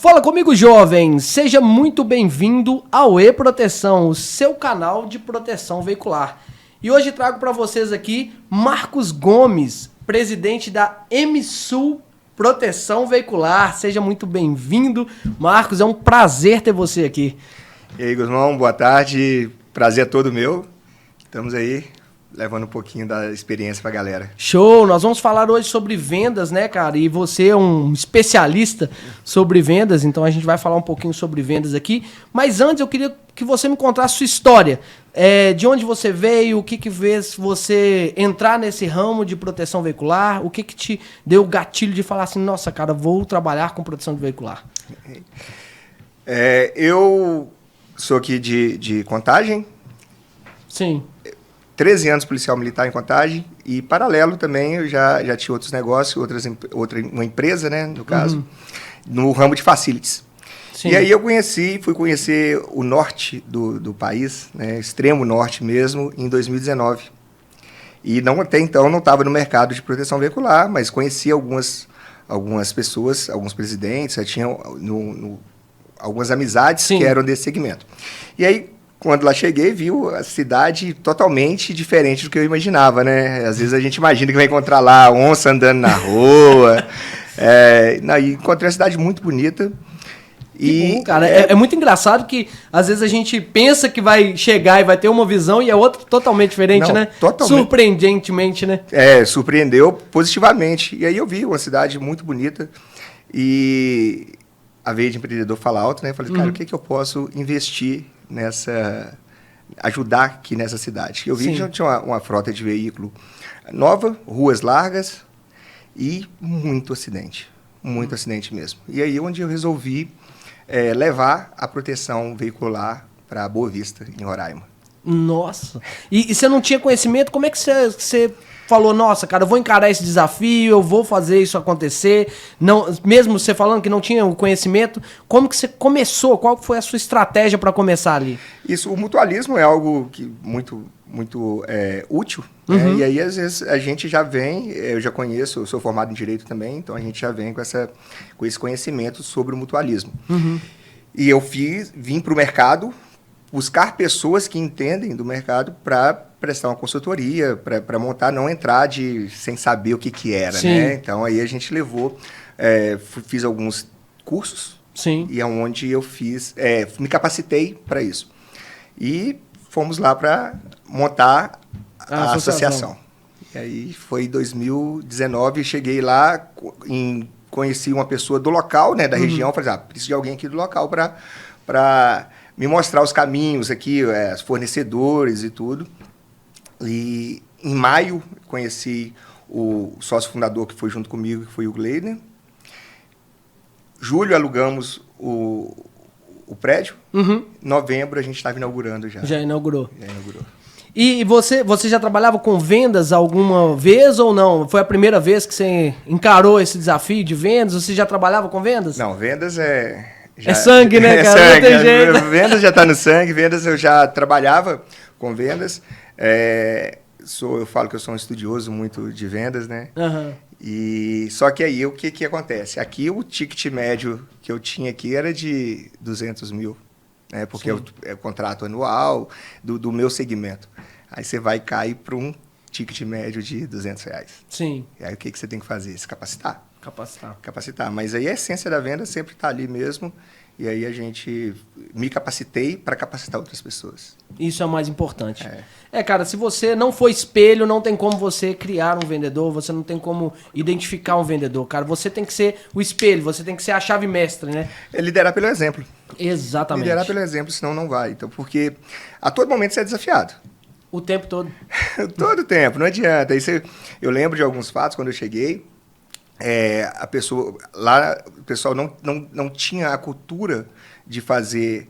Fala comigo, jovem! Seja muito bem-vindo ao E-Proteção, o seu canal de proteção veicular. E hoje trago para vocês aqui Marcos Gomes, presidente da MSul Proteção Veicular. Seja muito bem-vindo, Marcos. É um prazer ter você aqui. E aí, Guzmão, boa tarde. Prazer é todo meu. Estamos aí levando um pouquinho da experiência pra galera. Show! Nós vamos falar hoje sobre vendas, né, cara? E você é um especialista sobre vendas, então a gente vai falar um pouquinho sobre vendas aqui. Mas antes eu queria que você me contasse a sua história. De onde você veio, o que fez você entrar nesse ramo de proteção veicular, o que te deu o gatilho de falar assim, nossa, cara, vou trabalhar com proteção veicular? Eu sou aqui de Contagem. Sim. 13 anos policial militar em Contagem e, paralelo também, eu já tinha outros negócios, uma empresa, né, no caso, no ramo de facilities. Sim. E aí eu fui conhecer o norte do país, né, extremo norte mesmo, em 2019. E até então não estava no mercado de proteção veicular, mas conheci algumas pessoas, alguns presidentes, já tinha algumas amizades Sim. que eram desse segmento. E aí, quando lá cheguei, viu a cidade totalmente diferente do que eu imaginava, né? Às vezes a gente imagina que vai encontrar lá onça andando na rua. E encontrei uma cidade muito bonita. Que bom, cara. É muito engraçado que às vezes a gente pensa que vai chegar e vai ter uma visão e é outra totalmente diferente, né? Totalmente. Surpreendentemente, né? Surpreendeu positivamente. E aí eu vi uma cidade muito bonita e a veia de empreendedor fala alto, né? Eu falei, cara, o que eu posso investir ajudar aqui nessa cidade? Eu vi Sim. que já tinha uma frota de veículo nova, ruas largas e muito acidente mesmo. E aí onde eu resolvi levar a proteção veicular para Boa Vista, em Roraima. Nossa! E você não tinha conhecimento? Como é que você falou, nossa, cara, eu vou encarar esse desafio, eu vou fazer isso acontecer? Não, mesmo você falando que não tinha o conhecimento, como que você começou? Qual foi a sua estratégia para começar ali? O mutualismo é algo que muito útil, né? E aí às vezes a gente já vem, eu já conheço, eu sou formado em Direito também, então a gente já vem com esse conhecimento sobre o mutualismo. E eu vim para o mercado buscar pessoas que entendem do mercado para prestar uma consultoria, para montar, não entrar sem saber o que era, Sim. né? Então, aí a gente levou, fiz alguns cursos, Sim. e onde eu me capacitei para isso. E fomos lá para montar a associação. E aí foi em 2019, cheguei lá, conheci uma pessoa do local, né, da região, falei, preciso de alguém aqui do local para me mostrar os caminhos aqui, os fornecedores e tudo. E em maio conheci o sócio fundador que foi junto comigo, que foi o Gleidner. Julho alugamos o prédio. Novembro a gente estava inaugurando já. Já inaugurou. E você já trabalhava com vendas alguma vez ou não? Foi a primeira vez que você encarou esse desafio de vendas? Você já trabalhava com vendas? Não, vendas é sangue, né, cara? Sangue. Não tem jeito. Vendas já está no sangue. Vendas eu já trabalhava com vendas. Eu falo que eu sou um estudioso muito de vendas, né? E só que aí o que acontece? Aqui o ticket médio que eu tinha aqui era de 200 mil, né? Porque é o contrato anual do meu segmento. Aí você vai cair para um ticket médio de R$200. Sim. E aí o que você tem que fazer? Se capacitar. Capacitar. Mas aí a essência da venda sempre está ali mesmo. E aí me capacitei para capacitar outras pessoas. Isso é o mais importante. Cara, se você não for espelho, não tem como você criar um vendedor, você não tem como identificar um vendedor, cara. Você tem que ser o espelho, você tem que ser a chave mestra, né? Liderar pelo exemplo. Exatamente. Liderar pelo exemplo, senão não vai. Então, porque a todo momento você é desafiado. O tempo todo. Todo tempo, não adianta. Eu lembro de alguns fatos quando eu cheguei. O pessoal não tinha a cultura de fazer,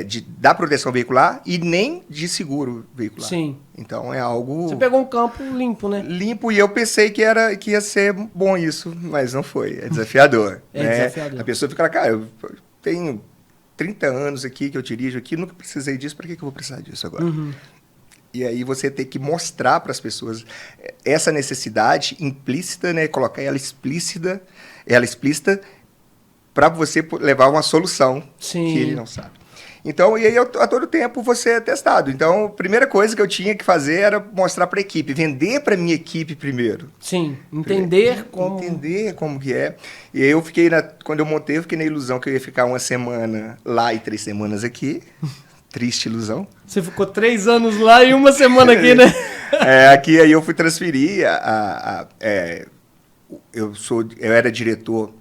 de dar proteção veicular e nem de seguro veicular. Sim. Então é algo... Você pegou um campo limpo, né? Limpo, e eu pensei que ia ser bom isso, mas não foi. É desafiador. Desafiador. A pessoa fica lá, cara, eu tenho 30 anos aqui que eu dirijo aqui, nunca precisei disso, para que eu vou precisar disso agora? E aí você tem que mostrar para as pessoas essa necessidade implícita, né? Colocar ela explícita para você levar uma solução que ele não sabe. Então, e aí, a todo tempo, você é testado. Então, a primeira coisa que eu tinha que fazer era mostrar para a equipe, vender para minha equipe primeiro. Sim, entender como que é. E aí, quando eu montei, eu fiquei na ilusão que eu ia ficar uma semana lá e 3 semanas aqui. Triste ilusão. Você ficou 3 anos lá e 1 semana aqui, né? Aqui, aí eu fui transferir eu era diretor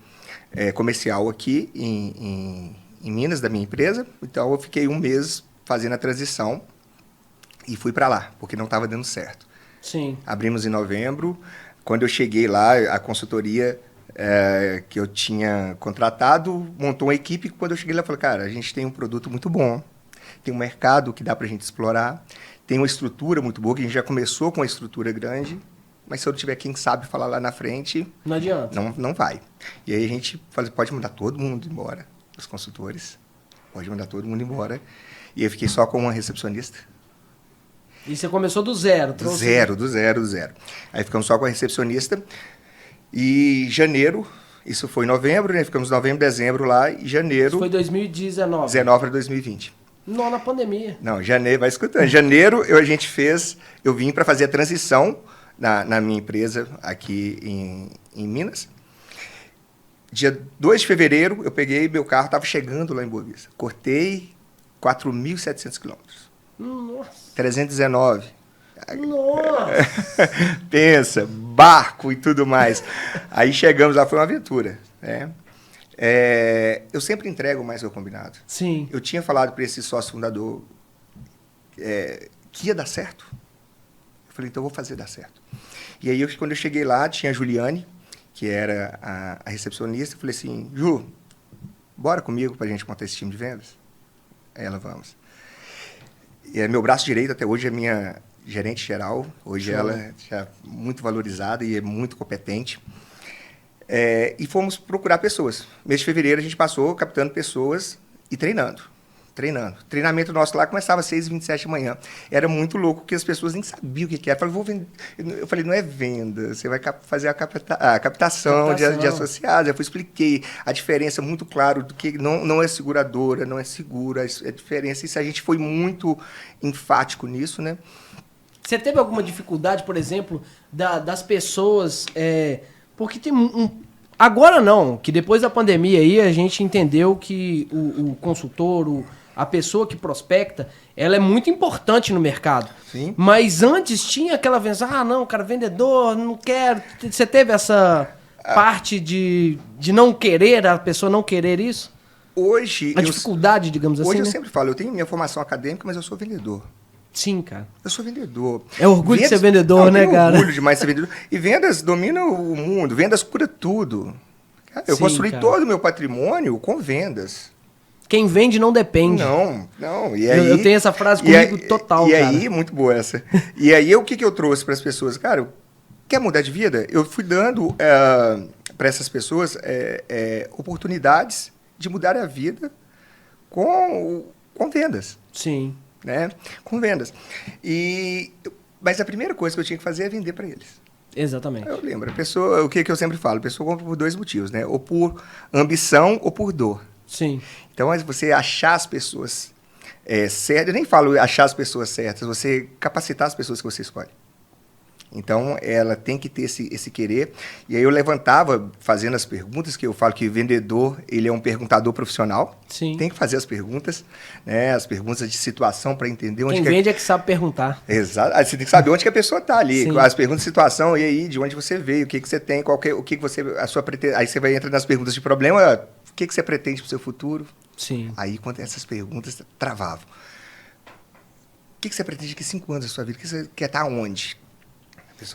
comercial aqui em Minas, da minha empresa. Então, eu fiquei 1 mês fazendo a transição e fui para lá, porque não estava dando certo. Sim. Abrimos em novembro. Quando eu cheguei lá, a consultoria que eu tinha contratado montou uma equipe. Quando eu cheguei lá, eu falei, cara, a gente tem um produto muito bom, tem um mercado que dá para a gente explorar, tem uma estrutura muito boa, que a gente já começou com uma estrutura grande, mas se eu não tiver quem sabe falar lá na frente... Não adianta. Não vai. E aí a gente pode mandar todo mundo embora, os consultores, pode mandar todo mundo embora. E eu fiquei só com uma recepcionista. E você começou do zero? Do zero. Aí ficamos só com a recepcionista. E janeiro, isso foi em novembro, né? Ficamos novembro, dezembro lá, e janeiro... Isso foi 2019. 19 para 2020. Não, na pandemia. Não, janeiro, vai escutando. Em janeiro, eu vim para fazer a transição na minha empresa aqui em Minas. Dia 2 de fevereiro, eu peguei meu carro, estava chegando lá em Boa Vista. Cortei 4.700 quilômetros. Nossa. 319. Nossa. Pensa, barco e tudo mais. Aí chegamos lá, foi uma aventura, né? Eu sempre entrego mais que o combinado. Sim. Eu tinha falado para esse sócio fundador que ia dar certo. Eu falei, então eu vou fazer dar certo. E aí, quando eu cheguei lá, tinha a Juliane, que era a recepcionista. Eu falei assim, Ju, bora comigo para a gente montar esse time de vendas? Aí ela, vamos. E meu braço direito até hoje é minha gerente geral. Hoje ela é já muito valorizada e é muito competente. E fomos procurar pessoas. Mês de fevereiro a gente passou captando pessoas e treinando. Treinamento nosso lá começava às 6h27 da manhã. Era muito louco, porque as pessoas nem sabiam o que era. Eu falei, não é venda, você vai fazer a captação de associados. Eu expliquei a diferença muito claro do que não é seguradora, não é segura, a diferença. Isso a gente foi muito enfático nisso, né? Você teve alguma dificuldade, por exemplo, das pessoas... Porque tem agora não, que depois da pandemia aí a gente entendeu que o consultor, a pessoa que prospecta, ela é muito importante no mercado. Sim. Mas antes tinha aquela vez, não, cara, vendedor, não quero. Você teve essa parte de não querer, a pessoa não querer isso? Hoje... A dificuldade, digamos assim, Hoje eu né? sempre falo, eu tenho minha formação acadêmica, mas eu sou vendedor. Sim, cara. Eu sou vendedor. É orgulho de ser vendedor, né, cara? É orgulho demais de ser vendedor. E vendas dominam o mundo. Vendas cura tudo. Eu construí todo o meu patrimônio com vendas. Quem vende não depende. Não. E aí, eu tenho essa frase comigo total, cara. E aí, muito boa essa. E aí, o que eu trouxe para as pessoas? Cara, quer mudar de vida? Eu fui dando para essas pessoas oportunidades de mudar a vida com vendas. Sim. Né? Com vendas. Mas a primeira coisa que eu tinha que fazer é vender para eles. Exatamente. Eu lembro. A pessoa, o que eu sempre falo? A pessoa compra por 2 motivos, né? Ou por ambição ou por dor. Sim. Então, você achar as pessoas certas, eu nem falo achar as pessoas certas, você capacitar as pessoas que você escolhe. Então, ela tem que ter esse querer. E aí eu levantava, fazendo as perguntas, que eu falo que o vendedor, ele é um perguntador profissional. Sim. Tem que fazer as perguntas, né? As perguntas de situação para entender onde... Quem vende é que sabe perguntar. Exato. Aí você tem que saber onde que a pessoa está ali. Sim. As perguntas de situação, e aí, de onde você veio, o que você tem, o que você... Aí você vai entrar nas perguntas de problema, o que você pretende para o seu futuro. Sim. Aí, quando essas perguntas travavam. O que você pretende daqui 5 anos da sua vida? O que você quer estar onde?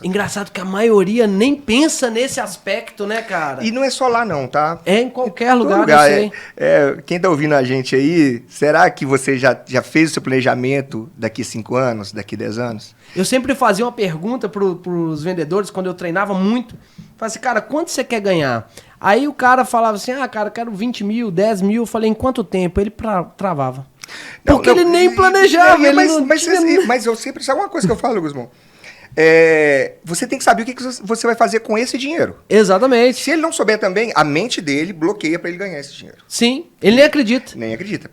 Engraçado que a maioria nem pensa nesse aspecto, né, cara? E não é só lá não, tá? É em qualquer lugar, lugar. Eu sei. Quem tá ouvindo a gente aí, será que você já fez o seu planejamento daqui 5 anos, daqui 10 anos? Eu sempre fazia uma pergunta pros vendedores, quando eu treinava muito. Falei assim, cara, quanto você quer ganhar? Aí o cara falava assim, cara, eu quero 20 mil, 10 mil. Eu falei, em quanto tempo? Ele travava. Porque ele nem planejava. Mas eu sempre... Sabe uma coisa que eu falo, Guzmão? você tem que saber o que você vai fazer com esse dinheiro. Exatamente. Se ele não souber também, a mente dele bloqueia para ele ganhar esse dinheiro. Sim, ele nem acredita. Nem acredita.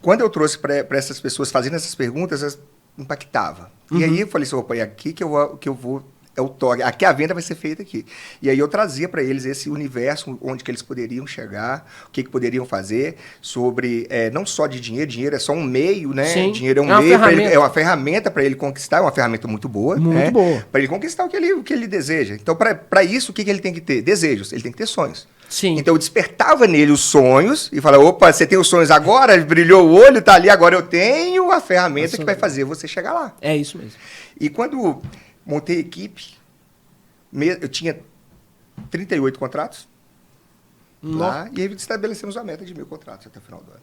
Quando eu trouxe para essas pessoas fazendo essas perguntas, elas impactava. E aí eu falei assim, opa, é aqui que eu vou... É o toque. Aqui a venda vai ser feita aqui. E aí eu trazia para eles esse universo onde que eles poderiam chegar, o que poderiam fazer, sobre não só de dinheiro, dinheiro é só um meio, né? Sim. Dinheiro é um meio, é uma ferramenta para ele conquistar, é uma ferramenta muito boa. Muito boa. Para ele conquistar o que ele deseja. Então, para isso, o que ele tem que ter? Desejos. Ele tem que ter sonhos. Sim. Então eu despertava nele os sonhos e falava, opa, você tem os sonhos agora? Brilhou o olho, tá ali, agora eu tenho a ferramenta que vai fazer você chegar lá. É isso mesmo. E quando montei a equipe, eu tinha 38 contratos lá, e aí estabelecemos a meta de 1.000 contratos até o final do ano.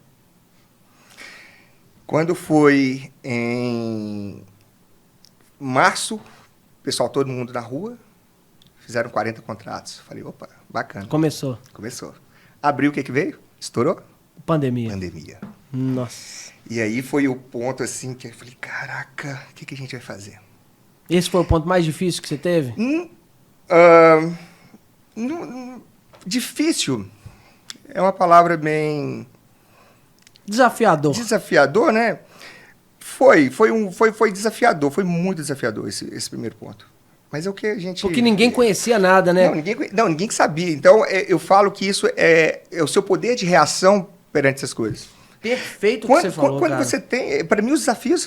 Quando foi em março, pessoal, todo mundo na rua, fizeram 40 contratos. Falei, opa, bacana. Começou. Abril, o que veio? Estourou? Pandemia. Nossa. E aí foi o ponto, assim, que eu falei, caraca, o que a gente vai fazer? Esse foi o ponto mais difícil que você teve? Difícil é uma palavra bem... Desafiador. Desafiador, né? Foi desafiador, foi muito desafiador esse primeiro ponto. Mas é o que a gente... Porque ninguém conhecia nada, né? Ninguém sabia. Então, eu falo que isso é o seu poder de reação perante essas coisas. Perfeito o que você falou, Quando cara. você tem... Para mim, os desafios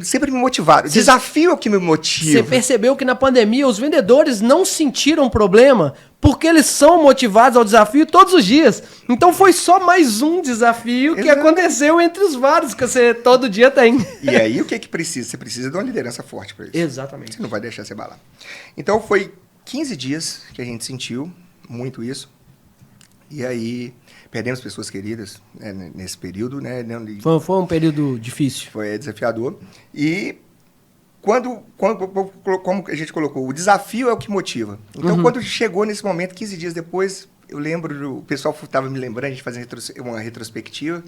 sempre me motivaram. Desafio é o que me motiva. Você percebeu que na pandemia os vendedores não sentiram problema porque eles são motivados ao desafio todos os dias. Então foi só mais um desafio que aconteceu entre os vários que você todo dia tem. E aí, o que precisa? Você precisa de uma liderança forte para isso. Exatamente. Você não vai deixar você abalar. Então, foi 15 dias que a gente sentiu muito isso. E aí... Perdemos pessoas queridas, né, nesse período, né? Foi um período difícil. Foi desafiador. E como a gente colocou, o desafio é o que motiva. Então, quando chegou nesse momento, 15 dias depois, eu lembro, o pessoal estava me lembrando, a gente fazia uma retrospectiva.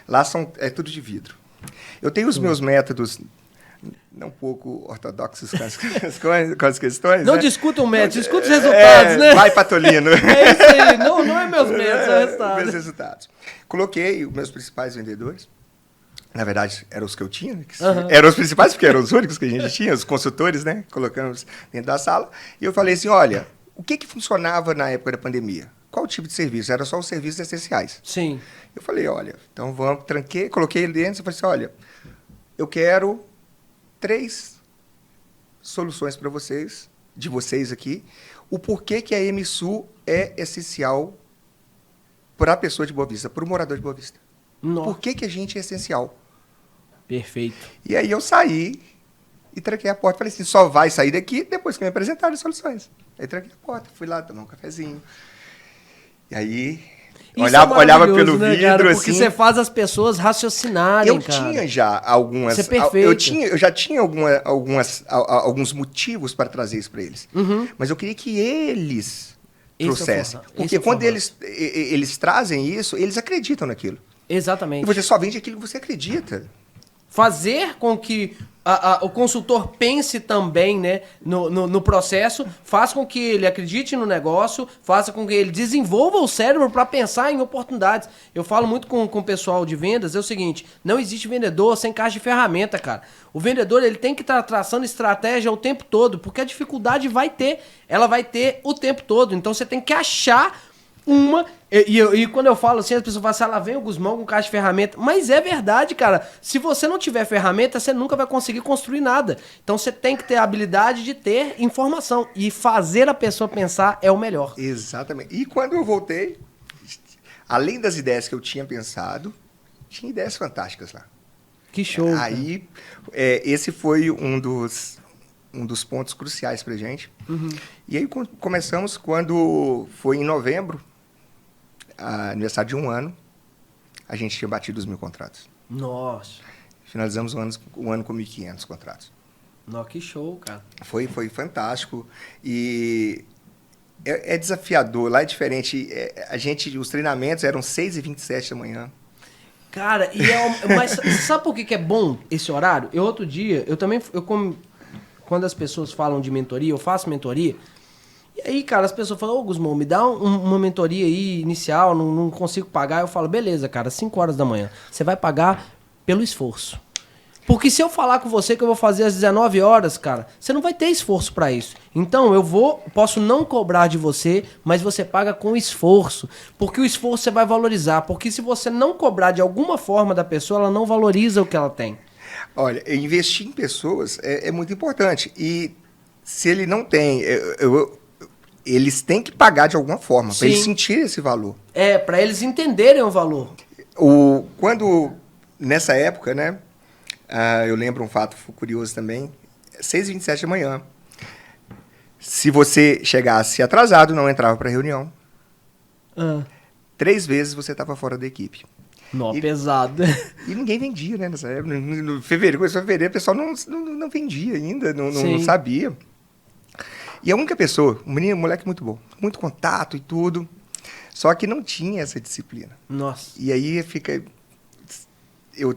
Lá é tudo de vidro. Eu tenho os meus métodos... um pouco ortodoxos com as questões. Não né? discuta o método, discuta os resultados, né? Vai, Patolino. É isso aí, não é meus métodos, é o resultado. Meus resultados. Coloquei os meus principais vendedores. Na verdade, eram os que eu tinha. Né? Eram os principais, porque eram os únicos que a gente tinha, os consultores, né? Colocamos dentro da sala. E eu falei assim, olha, o que funcionava na época da pandemia? Qual tipo de serviço? Era só os serviços essenciais. Sim. Eu falei, olha, então tranquei, coloquei ele dentro e falei assim, olha, eu quero 3 soluções para vocês, de vocês aqui, o porquê que a MSU é essencial para a pessoa de Boa Vista, para o morador de Boa Vista. Por que a gente é essencial? Perfeito. E aí eu saí e tranquei a porta. Falei assim, só vai sair daqui depois que me apresentaram as soluções. Aí tranquei a porta, fui lá tomar um cafezinho. E aí... Olhava pelo vidro, cara? Porque assim... você faz as pessoas raciocinarem, cara. Eu tinha já algumas... Isso é perfeito. Eu já tinha alguns motivos para trazer isso para eles. Mas eu queria que eles trouxessem. Porque quando eles trazem isso, eles acreditam naquilo. Exatamente. E você só vende aquilo que você acredita. Fazer com que o consultor pense também, né, no processo, faz com que ele acredite no negócio, faça com que ele desenvolva o cérebro para pensar em oportunidades. Eu falo muito com o pessoal de vendas, é o seguinte, não existe vendedor sem caixa de ferramenta, cara. O vendedor ele tem que estar traçando estratégia o tempo todo, porque a dificuldade ela vai ter o tempo todo. Então você tem que achar uma... E quando eu falo assim, as pessoas falam assim, lá vem o Guzmão com caixa de ferramenta. Mas é verdade, cara. Se você não tiver ferramenta, você nunca vai conseguir construir nada. Então você tem que ter a habilidade de ter informação. E fazer a pessoa pensar é o melhor. Dos E quando eu voltei, além das ideias que eu tinha pensado, tinha ideias fantásticas lá. Que show. Aí, esse foi um dos pontos cruciais pra gente. E aí começamos quando foi em novembro, aniversário de 1 ano, a gente tinha batido os 1.000 contratos. Nossa. Finalizamos o ano com 1.500 contratos. Nossa, que show, cara. Foi fantástico. E é desafiador. Lá é diferente. Os treinamentos eram 6h27 da manhã. Cara, mas sabe por que é bom esse horário? Outro dia, quando as pessoas falam de mentoria, eu faço mentoria, e aí, cara, as pessoas falam, ô Gusmão, me dá uma mentoria aí inicial, não consigo pagar. Eu falo, beleza, cara, 5 horas da manhã. Você vai pagar pelo esforço. Porque se eu falar com você que eu vou fazer às 19 horas, cara, você não vai ter esforço pra isso. Então posso não cobrar de você, mas você paga com esforço. Porque o esforço você vai valorizar. Porque se você não cobrar de alguma forma da pessoa, ela não valoriza o que ela tem. Olha, investir em pessoas é muito importante. E se ele não tem, eles têm que pagar de alguma forma, para eles sentirem esse valor. Para eles entenderem o valor. Nessa época, né? Eu lembro um fato curioso também, 6h27 da manhã. Se você chegasse atrasado, não entrava para a reunião. 3 vezes você estava fora da equipe. Não, pesado. E ninguém vendia, né, nessa época. No fevereiro, começou fevereiro, o pessoal não vendia ainda, não sabia. E a única pessoa, um moleque muito bom, muito contato e tudo, só que não tinha essa disciplina. Nossa. E aí eu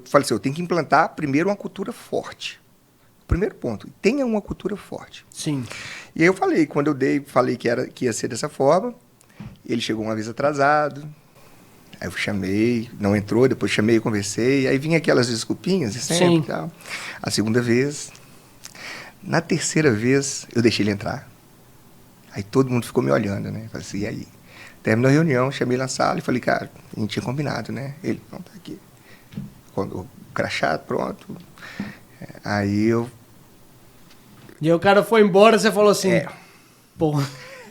falei assim, eu tenho que implantar primeiro uma cultura forte. Primeiro ponto, tenha uma cultura forte. Sim. E aí eu falei, quando falei que ia ser dessa forma, ele chegou uma vez atrasado, aí eu chamei, não entrou, depois chamei e conversei, aí vinha aquelas desculpinhas, sempre, tal. A segunda vez, na terceira vez, eu deixei ele entrar. Aí todo mundo ficou me olhando, né? Falei assim, e aí? Terminou a reunião, chamei ele na sala e falei, cara, a gente tinha combinado, né? Ele, não, tá aqui. O crachá, pronto. Aí eu... E aí o cara foi embora, você falou assim... Porra.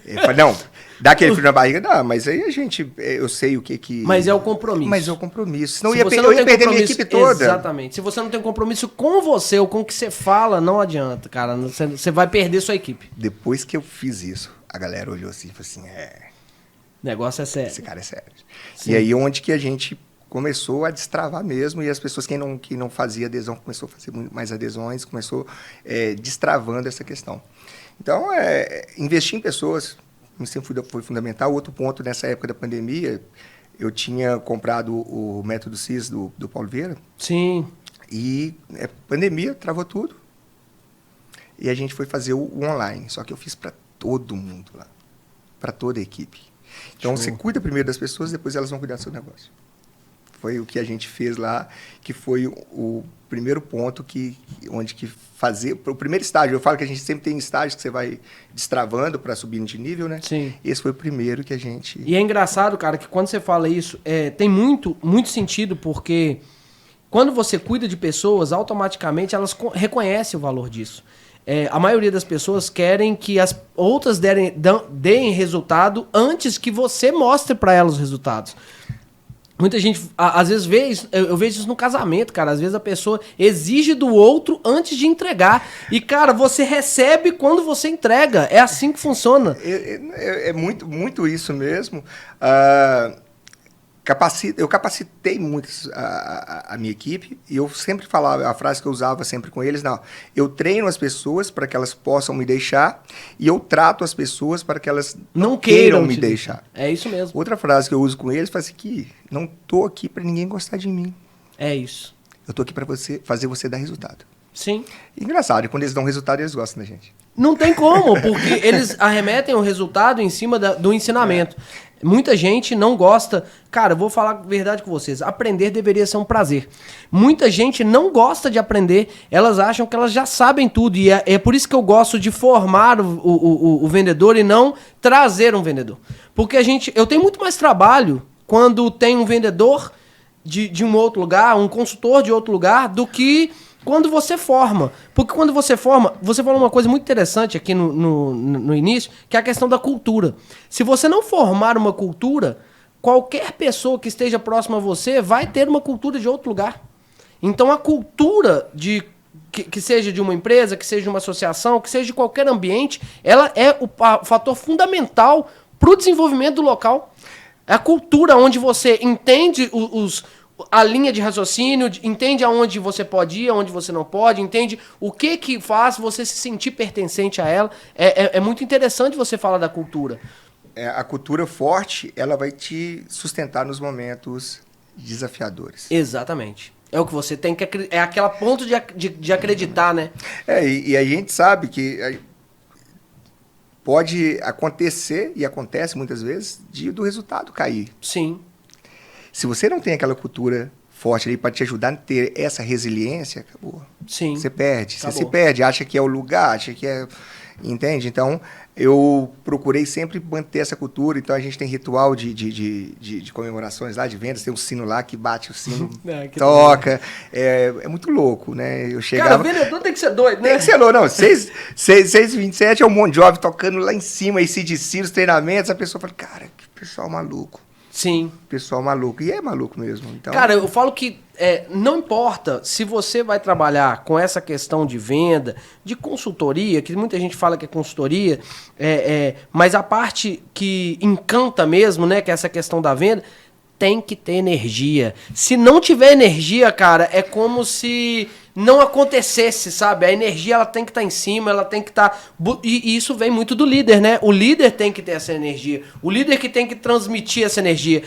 Eu falei, não, dá aquele frio na barriga, não, mas aí eu sei o que... Mas é o compromisso. Mas é o compromisso. Senão eu ia perder minha equipe toda. Exatamente. Se você não tem compromisso com você ou com o que você fala, não adianta, cara. Você vai perder sua equipe. Depois que eu fiz isso, a galera olhou assim e falou assim, o negócio é sério. Esse cara é sério. Sim. E aí onde que a gente começou a destravar mesmo, e as pessoas que não fazia adesão, começou a fazer muito mais adesões, começou destravando essa questão. Então, investir em pessoas sempre foi fundamental. Outro ponto, nessa época da pandemia, eu tinha comprado o método CIS do Paulo Vieira. Sim. E pandemia, travou tudo. E a gente foi fazer o online, só que eu fiz para todo mundo lá, para toda a equipe. Então, você cuida primeiro das pessoas, depois elas vão cuidar do seu negócio. Foi o que a gente fez lá, que foi o primeiro ponto onde fazer... O primeiro estágio, eu falo que a gente sempre tem estágios que você vai destravando para subir de nível, né? Sim. Esse foi o primeiro que a gente... E é engraçado, cara, que quando você fala isso, tem muito sentido, porque quando você cuida de pessoas, automaticamente elas reconhecem o valor disso. A maioria das pessoas querem que as outras deem resultado antes que você mostre para elas os resultados. Muita gente, às vezes, eu vejo isso no casamento, cara. Às vezes a pessoa exige do outro antes de entregar. E, cara, você recebe quando você entrega. É assim que funciona. É muito, muito isso mesmo. Eu capacitei muito a minha equipe, e eu sempre falava, a frase que eu usava sempre com eles, não, eu treino as pessoas para que elas possam me deixar, e eu trato as pessoas para que elas não queiram me deixar. É isso mesmo. Outra frase que eu uso com eles é assim, que não tô aqui para ninguém gostar de mim. É isso. Eu tô aqui para fazer você dar resultado. Sim. Engraçado, e quando eles dão resultado, eles gostam da gente. Não tem como, porque eles arremetem o resultado em cima do ensinamento. Muita gente não gosta... Cara, eu vou falar a verdade com vocês. Aprender deveria ser um prazer. Muita gente não gosta de aprender. Elas acham que elas já sabem tudo. E é por isso que eu gosto de formar o vendedor e não trazer um vendedor. Porque eu tenho muito mais trabalho quando tem um vendedor de um outro lugar, um consultor de outro lugar, do que... quando você forma. Porque quando você forma, você falou uma coisa muito interessante aqui no início, que é a questão da cultura. Se você não formar uma cultura, qualquer pessoa que esteja próxima a você vai ter uma cultura de outro lugar. Então a cultura que seja de uma empresa, que seja de uma associação, que seja de qualquer ambiente, ela é o fator fundamental para o desenvolvimento do local. É a cultura onde você entende a linha de raciocínio, entende aonde você pode ir, aonde você não pode, entende o que faz você se sentir pertencente a ela. É muito interessante você falar da cultura. A cultura forte, ela vai te sustentar nos momentos desafiadores. Exatamente. É o que você tem que acreditar. É aquela ponto de acreditar, né? E a gente sabe que pode acontecer, e acontece muitas vezes, do resultado cair. Sim. Se você não tem aquela cultura forte ali para te ajudar a ter essa resiliência, acabou. Sim. Você perde. Acabou. Você se perde, acha que é o lugar, acha que é... Entende? Então, eu procurei sempre manter essa cultura. Então, a gente tem ritual de comemorações lá, de vendas. Tem um sino lá que bate o sino, toca. É muito louco, né? Eu chegava... Cara, vendedor tem que ser doido, né? Tem que ser louco. Não, 6h27 é um Bon Jovi tocando lá em cima, AC/DC, os treinamentos. A pessoa fala, cara, que pessoal maluco. Sim. Pessoal maluco. E é maluco mesmo. Então... Cara, eu falo que não importa se você vai trabalhar com essa questão de venda, de consultoria, que muita gente fala que é consultoria, mas a parte que encanta mesmo, né, que é essa questão da venda, tem que ter energia. Se não tiver energia, cara, é como se não acontecesse, sabe? A energia, ela tem que estar em cima, ela tem que estar... E isso vem muito do líder, né? O líder tem que ter essa energia. O líder que tem que transmitir essa energia.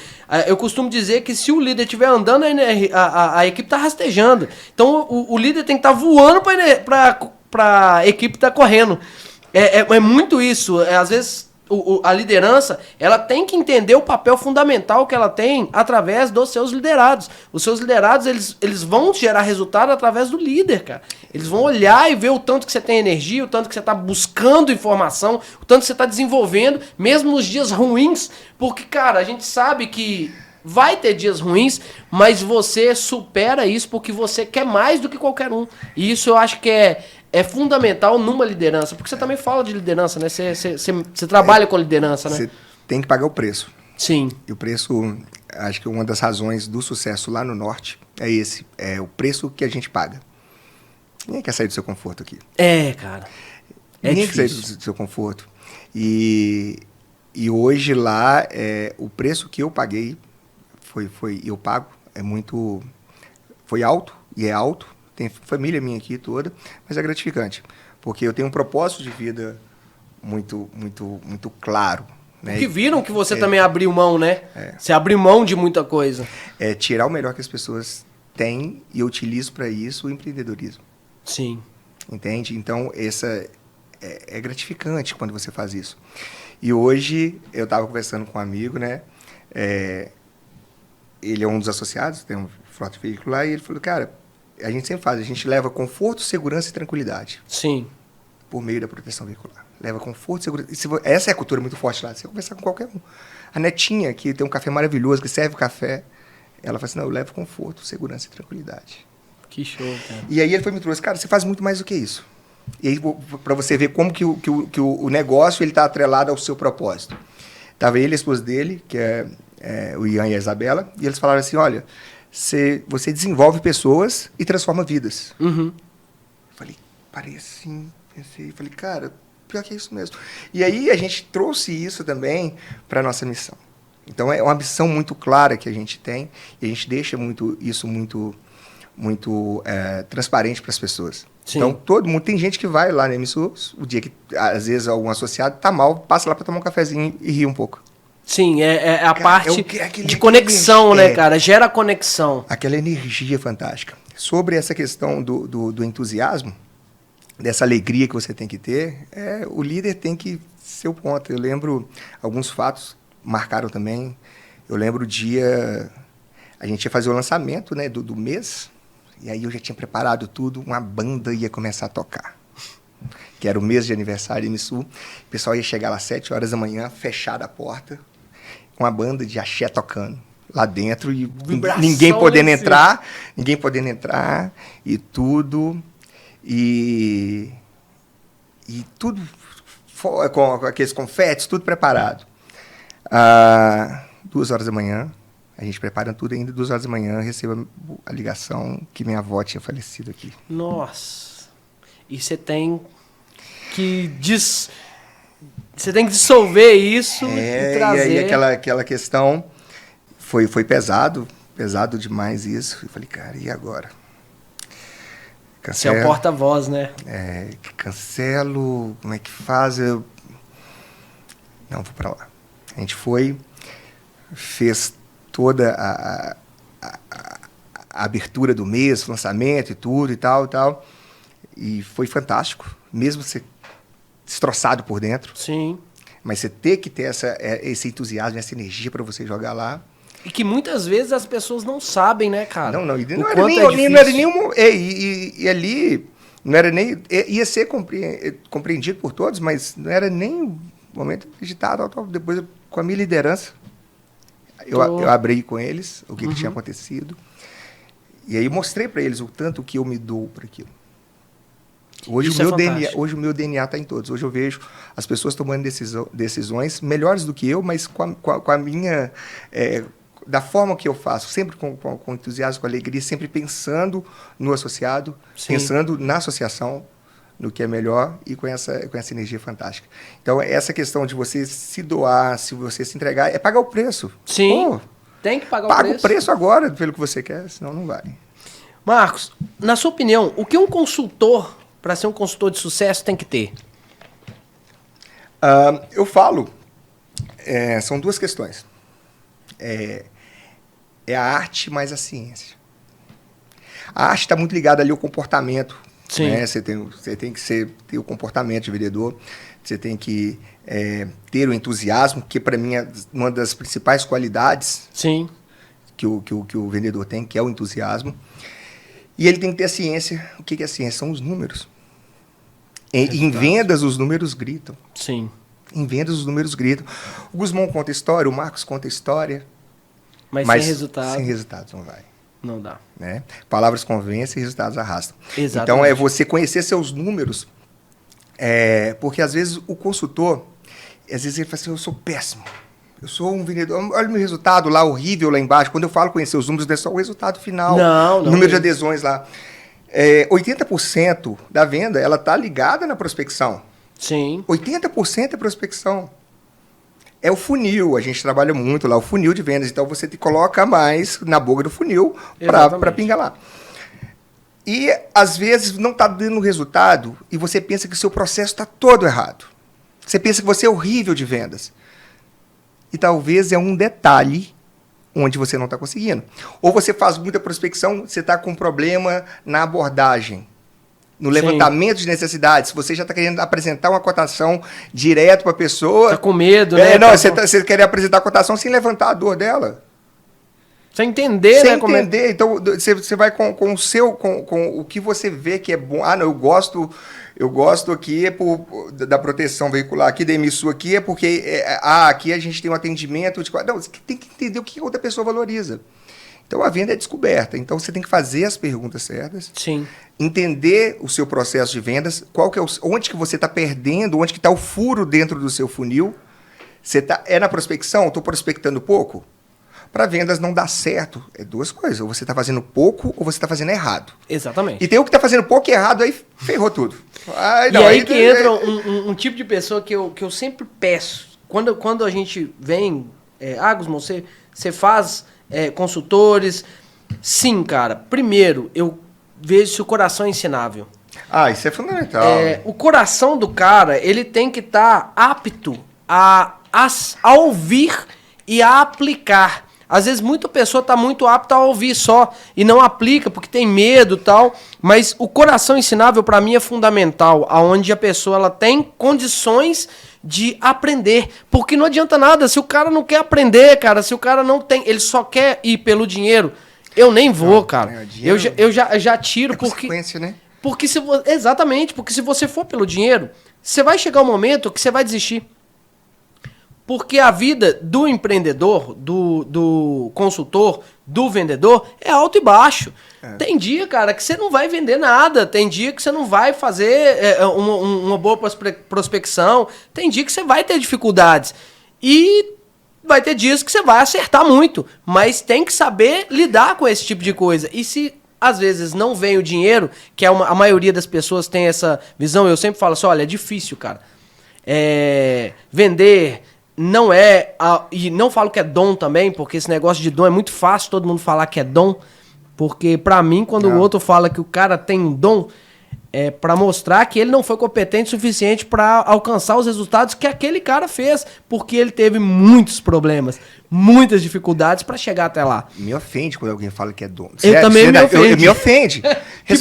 Eu costumo dizer que se o líder estiver andando, a equipe está rastejando. Então, o líder tem que estar voando para a equipe estar correndo. É muito isso. Às vezes... A liderança, ela tem que entender o papel fundamental que ela tem através dos seus liderados. Os seus liderados, eles vão gerar resultado através do líder, cara. Eles vão olhar e ver o tanto que você tem energia, o tanto que você está buscando informação, o tanto que você está desenvolvendo, mesmo nos dias ruins, porque, cara, a gente sabe que vai ter dias ruins, mas você supera isso porque você quer mais do que qualquer um. E isso eu acho que é fundamental numa liderança, porque você também fala de liderança, né? Você trabalha com liderança, né? Você tem que pagar o preço. Sim. E o preço, acho que uma das razões do sucesso lá no Norte é esse, é o preço que a gente paga. Ninguém quer sair do seu conforto aqui. Cara. Ninguém quer sair do seu conforto. E hoje lá, o preço que eu paguei, eu pago, foi alto, e é alto. Tem família minha aqui toda, mas é gratificante, porque eu tenho um propósito de vida muito, muito, muito claro. Né? Que viram que você também abriu mão, né? Você abriu mão de muita coisa. É tirar o melhor que as pessoas têm e eu utilizo para isso o empreendedorismo. Sim. Entende? Então, essa é gratificante quando você faz isso. E hoje, eu estava conversando com um amigo, né? Ele é um dos associados, tem um frota veicular, e ele falou, cara, a gente sempre faz, a gente leva conforto, segurança e tranquilidade. Sim. Por meio da proteção veicular. Leva conforto, segurança. Essa é a cultura muito forte lá. Você vai conversar com qualquer um. A Netinha, que tem um café maravilhoso, que serve o café, ela fala assim, não, eu levo conforto, segurança e tranquilidade. Que show, cara. E aí ele me trouxe, cara, você faz muito mais do que isso. E aí, para você ver como que o negócio está atrelado ao seu propósito. Tava ele e a esposa dele, que é o Ian e a Isabela, e eles falaram assim, olha... Você desenvolve pessoas e transforma vidas. Uhum. Falei, parei assim, pensei, falei, cara, pior que é isso mesmo. E aí a gente trouxe isso também para a nossa missão. Então é uma missão muito clara que a gente tem e a gente deixa isso muito transparente para as pessoas. Sim. Então todo mundo, tem gente que vai lá na MSU, o dia que às vezes algum associado está mal, passa lá para tomar um cafezinho e rir um pouco. Sim, a cara, parte de conexão, né, cara? Gera conexão. Aquela energia fantástica. Sobre essa questão do entusiasmo, dessa alegria que você tem que ter, o líder tem que ser o ponto. Eu lembro, alguns fatos marcaram também. Eu lembro o dia, a gente ia fazer o lançamento, né, do mês, e aí eu já tinha preparado tudo, uma banda ia começar a tocar. Que era o mês de aniversário de MSU. O pessoal ia chegar lá às 7 horas da manhã, fechada a porta, com a banda de axé tocando lá dentro e ninguém podendo entrar, e tudo, e tudo com aqueles confetes, tudo preparado. 2 horas da manhã, a gente prepara tudo ainda, 2 horas da manhã, eu recebo a ligação que minha avó tinha falecido aqui. Nossa! E você tem que dissolver isso e trazer... E aí aquela questão foi pesado demais isso. Eu falei, cara, e agora? Você é o porta-voz, né? Cancelo, como é que faz? Não, vou pra lá. A gente foi, fez toda a abertura do mês, lançamento e tudo e tal e tal. E foi fantástico, mesmo você destroçado por dentro. Sim. Mas você ter que ter esse entusiasmo, essa energia para você jogar lá. E que muitas vezes as pessoas não sabem, né, cara? Não, e não era nenhum... E ali, não era nem... Ia ser compreendido por todos, mas não era nem momento agitado. Depois, com a minha liderança, eu abri com eles o que tinha acontecido. E aí mostrei para eles o tanto que eu me dou para aquilo. Hoje o meu DNA está em todos. Hoje eu vejo as pessoas tomando decisões melhores do que eu, mas com a minha... da forma que eu faço, sempre com entusiasmo, com alegria, sempre pensando no associado, Sim. pensando na associação, no que é melhor e com essa energia fantástica. Então, essa questão de você se doar, se você se entregar, é pagar o preço. Sim, Pô, tem que pagar o preço. Paga o preço agora pelo que você quer, senão não vai. Marcos, na sua opinião, o que um consultor, para ser um consultor de sucesso, tem que ter? Eu falo, são duas questões. É a arte mais a ciência. A arte está muito ligada ali ao comportamento. Sim. Né? Você tem que ter o comportamento de vendedor, você tem que ter o entusiasmo, que para mim é uma das principais qualidades Sim. que o vendedor tem, que é o entusiasmo. E ele tem que ter a ciência. O que é a ciência? São os números. Em vendas, os números gritam. Sim. Em vendas, os números gritam. O Gusmão conta história, o Marcos conta história. Mas sem resultado. Sem resultados não vai. Não dá. Né? Palavras convencem e resultados arrastam. Exatamente. Então, é você conhecer seus números. Porque, às vezes, o consultor, às vezes ele fala assim, eu sou péssimo. Eu sou um vendedor. Olha o meu resultado lá, horrível lá embaixo. Quando eu falo conhecer os números, não é só o resultado final. Não. Número de adesões lá. 80% da venda, ela está ligada na prospecção. Sim. 80% é prospecção. É o funil, a gente trabalha muito lá, o funil de vendas. Então, você te coloca mais na boca do funil para pingar lá. E, às vezes, não está dando resultado e você pensa que o seu processo está todo errado. Você pensa que você é horrível de vendas. E talvez é um detalhe onde você não está conseguindo. Ou você faz muita prospecção, você está com problema na abordagem. No levantamento Sim. de necessidades, você já está querendo apresentar uma cotação direto para a pessoa. Está com medo, né? Não, você quer apresentar a cotação sem levantar a dor dela. Sem entender, sem né? Entender. Então, você vai com o que você vê que é bom. Ah, não, eu gosto aqui da proteção veicular, aqui da Emissu aqui é porque aqui a gente tem um atendimento. Não, você tem que entender o que a outra pessoa valoriza. Então, a venda é descoberta. Então, você tem que fazer as perguntas certas. Sim. Entender o seu processo de vendas, onde que você está perdendo, onde que está o furo dentro do seu funil. É na prospecção? Estou prospectando pouco? Para vendas não dá certo. É duas coisas. Ou você está fazendo pouco ou você está fazendo errado. Exatamente. E tem o que está fazendo pouco e errado, aí ferrou tudo. Aí que entra um tipo de pessoa que eu sempre peço. Quando a gente vem... Gusmão, você faz... consultores. Sim, cara. Primeiro, eu vejo se o coração é ensinável. Isso é fundamental. O coração do cara, ele tem que estar apto a ouvir e a aplicar. Às vezes, muita pessoa está muito apta a ouvir só e não aplica porque tem medo e tal. Mas o coração ensinável, para mim, é fundamental. Onde a pessoa ela tem condições de aprender. Porque não adianta nada. Se o cara não quer aprender, cara, se o cara não tem... Ele só quer ir pelo dinheiro, eu nem vou, cara. Eu já tiro porque... consequência, né? Porque exatamente. Porque se você for pelo dinheiro, você vai chegar um momento que você vai desistir. Porque a vida do empreendedor, do consultor, do vendedor é alto e baixo. Tem dia, cara, que você não vai vender nada. Tem dia que você não vai fazer uma boa prospecção. Tem dia que você vai ter dificuldades. E vai ter dias que você vai acertar muito. Mas tem que saber lidar com esse tipo de coisa. E se às vezes não vem o dinheiro, que a maioria das pessoas tem essa visão, eu sempre falo assim, olha, é difícil, cara. Vender... Não e não falo que é dom também, porque esse negócio de dom é muito fácil todo mundo falar que é dom, porque pra mim, quando o outro fala que o cara tem um dom, é pra mostrar que ele não foi competente o suficiente pra alcançar os resultados que aquele cara fez, porque ele teve muitos problemas. muitas dificuldades para chegar até lá. Me ofende quando alguém fala que é dono. Eu também me ofende. Me ofende.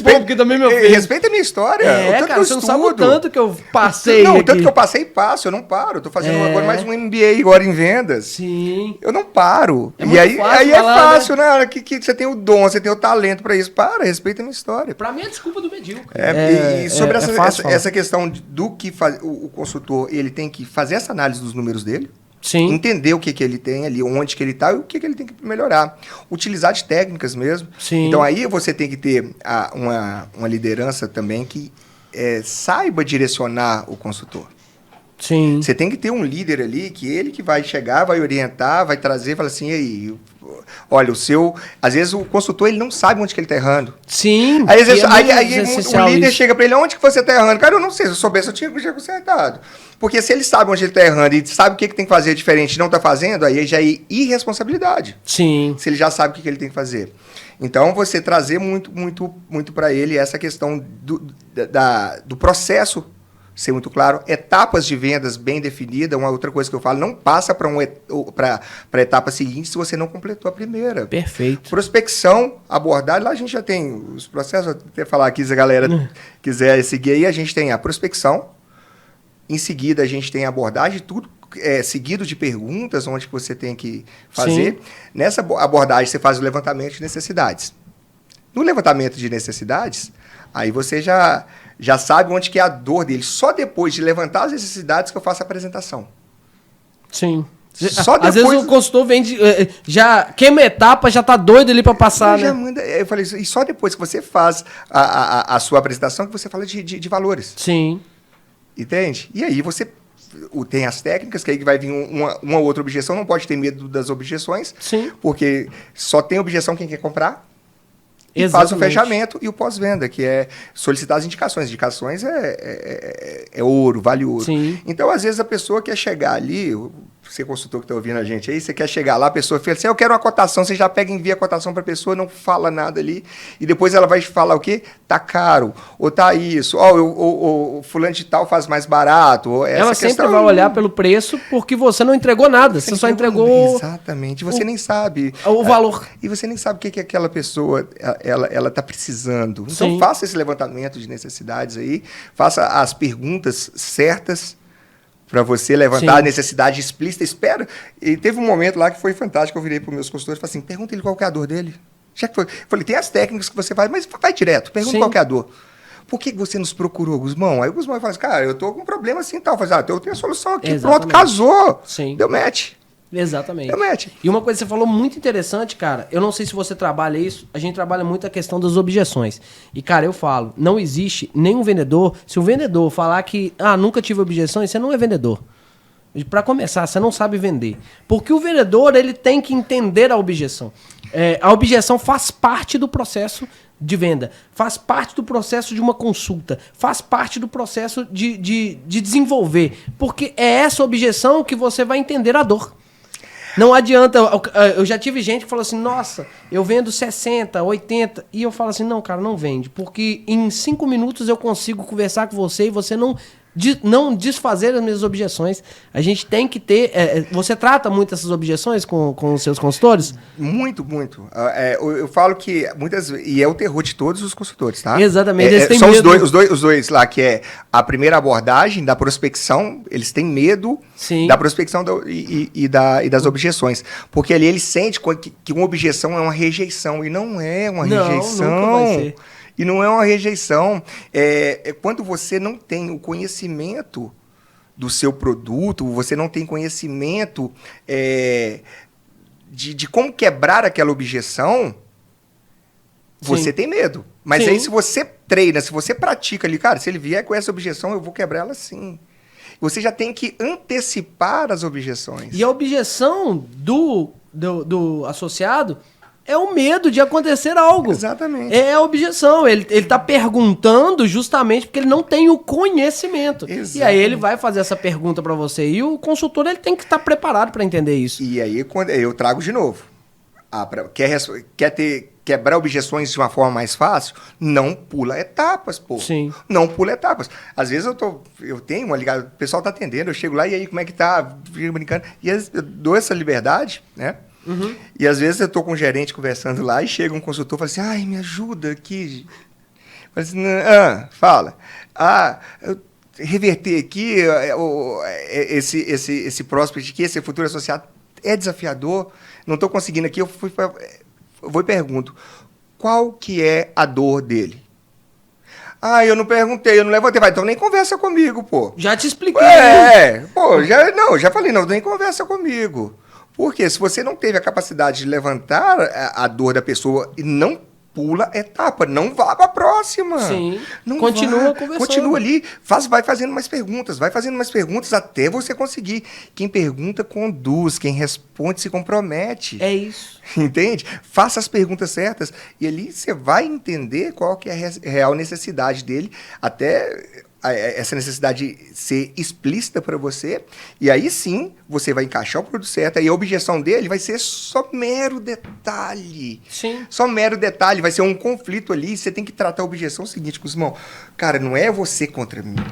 Bom, porque também me ofende. Respeita a minha história. Cara, você não sabe o tanto que eu passei. Não, o tanto que eu passei e passo, eu não paro. Eu tô fazendo agora mais um MBA agora em vendas. Sim. Eu não paro. E aí é fácil, né? Que você tem o dom, você tem o talento pra isso. Para, respeita a minha história. Pra mim é desculpa do medíocre. E sobre essa questão do que o consultor, ele tem que fazer essa análise dos números dele. Sim. Entender o que ele tem ali, onde que ele está e o que ele tem que melhorar. Utilizar de técnicas mesmo. Sim. Então aí você tem que ter uma liderança também que saiba direcionar o consultor. Sim. Você tem que ter um líder ali que ele que vai chegar, vai orientar, vai trazer, fala assim, e aí, olha, às vezes o consultor ele não sabe onde que ele está errando. Sim. Aí, às vezes, o líder chega para ele, onde que você está errando? Cara, eu não sei, se eu soubesse eu tinha consertado. Porque se ele sabe onde ele está errando e sabe o que tem que fazer diferente e não está fazendo, aí já é irresponsabilidade. Sim. Se ele já sabe o que ele tem que fazer. Então, você trazer muito para ele essa questão do processo ser muito claro, etapas de vendas bem definidas, uma outra coisa que eu falo, não passa para a etapa seguinte se você não completou a primeira. Perfeito. Prospecção, abordagem, lá a gente já tem os processos, vou até falar aqui se a galera quiser seguir aí, a gente tem a prospecção, em seguida a gente tem a abordagem, tudo seguido de perguntas, onde que você tem que fazer. Sim. Nessa abordagem você faz o levantamento de necessidades. No levantamento de necessidades, aí você já sabe onde que é a dor dele. Só depois de levantar as necessidades que eu faço a apresentação. Sim. Só depois... Às vezes o consultor vem já queima etapa, já tá doido ali para passar, né? Eu falei, e só depois que você faz a sua apresentação que você fala de valores. Sim. Entende? E aí você tem as técnicas, que aí vai vir uma outra objeção, não pode ter medo das objeções. Sim. Porque só tem objeção quem quer comprar. E exatamente. faz o fechamento e o pós-venda, que é solicitar as indicações. Indicações é ouro, vale ouro. Sim. Então, às vezes, a pessoa quer chegar ali, você consultor que está ouvindo a gente aí, você quer chegar lá, a pessoa fala assim, eu quero uma cotação, você já pega e envia a cotação para a pessoa, não fala nada ali, e depois ela vai falar o quê? Tá caro, ou tá isso, o fulano de tal faz mais barato. Ou ela sempre vai olhar pelo preço porque você não entregou nada, você só entregou... Exatamente, você nem sabe. O valor. E você nem sabe o que aquela pessoa ela está precisando. Então, sim. Faça esse levantamento de necessidades aí, faça as perguntas certas para você levantar sim. A necessidade explícita. Espera. E teve um momento lá que foi fantástico, eu virei para os meus consultores e falei assim, pergunta ele qual que é a dor dele. Já que foi. Falei, tem as técnicas que você faz, mas vai direto, pergunta sim. Qual que é a dor. Por que você nos procurou, Guzmão? Aí o Guzmão fala assim, cara, eu tô com um problema assim e tal. Eu falei, eu tenho a solução aqui, exatamente. Pronto, casou. Sim. Deu match. Exatamente. Deu match. E uma coisa que você falou muito interessante, cara, eu não sei se você trabalha isso, a gente trabalha muito a questão das objeções. E, cara, eu falo, não existe nenhum vendedor, se o vendedor falar que, nunca tive objeções, você não é vendedor. Para começar, você não sabe vender. Porque o vendedor, ele tem que entender a objeção. A objeção faz parte do processo de venda, faz parte do processo de uma consulta, faz parte do processo de desenvolver. Porque é essa objeção que você vai entender a dor. Não adianta, eu já tive gente que falou assim, nossa, eu vendo 60, 80, e eu falo assim, não, cara, não vende, porque em 5 minutos eu consigo conversar com você e você não desfazer as minhas objeções. A gente tem que ter... você trata muito essas objeções com os seus consultores? Muito, muito. Eu falo que muitas... E é o terror de todos os consultores, tá? Exatamente. Eles têm são medo. Os dois lá, que é a primeira abordagem da prospecção, eles têm medo sim. Da prospecção e das objeções. Porque ali eles sentem que uma objeção é uma rejeição. E não é uma rejeição. Nunca vai ser. E não é uma rejeição. É quando você não tem o conhecimento do seu produto, você não tem conhecimento de como quebrar aquela objeção, você sim. Tem medo. Mas sim. Aí se você treina, se você pratica ali, cara, se ele vier com essa objeção, eu vou quebrar ela sim. Você já tem que antecipar as objeções. E a objeção do associado... é o medo de acontecer algo. Exatamente. É a objeção. Ele tá perguntando justamente porque ele não tem o conhecimento. Exatamente. E aí ele vai fazer essa pergunta para você. E o consultor ele tem que estar preparado para entender isso. E aí quando eu trago de novo. Quer quebrar objeções de uma forma mais fácil, não pula etapas, pô. Sim. Não pula etapas. Às vezes eu tenho uma ligada, o pessoal tá atendendo, eu chego lá, e aí, como é que tá? Fico brincando. E eu dou essa liberdade, né? Uhum. E às vezes eu tô com um gerente conversando lá, e chega um consultor e fala assim, ai, me ajuda aqui. Fala assim, fala. Eu reverter aqui esse prospect aqui, esse futuro associado, é desafiador, não estou conseguindo aqui, eu vou e pergunto, qual que é a dor dele? Eu não perguntei, eu não levantei. Vai, então nem conversa comigo, pô. Já te expliquei. Já falei, não, nem conversa comigo. Porque se você não teve a capacidade de levantar a dor da pessoa e não pula etapa, não vá para a próxima. Sim. Não continua conversando. Continua ali, vai fazendo mais perguntas até você conseguir. Quem pergunta conduz, quem responde se compromete. É isso. Entende? Faça as perguntas certas e ali você vai entender qual que é a real necessidade dele, até essa necessidade ser explícita para você, e aí sim você vai encaixar o produto certo, e a objeção dele vai ser só mero detalhe. Sim. Só mero detalhe, vai ser um conflito ali, você tem que tratar a objeção seguinte, Guzmão, cara, não é você contra mim.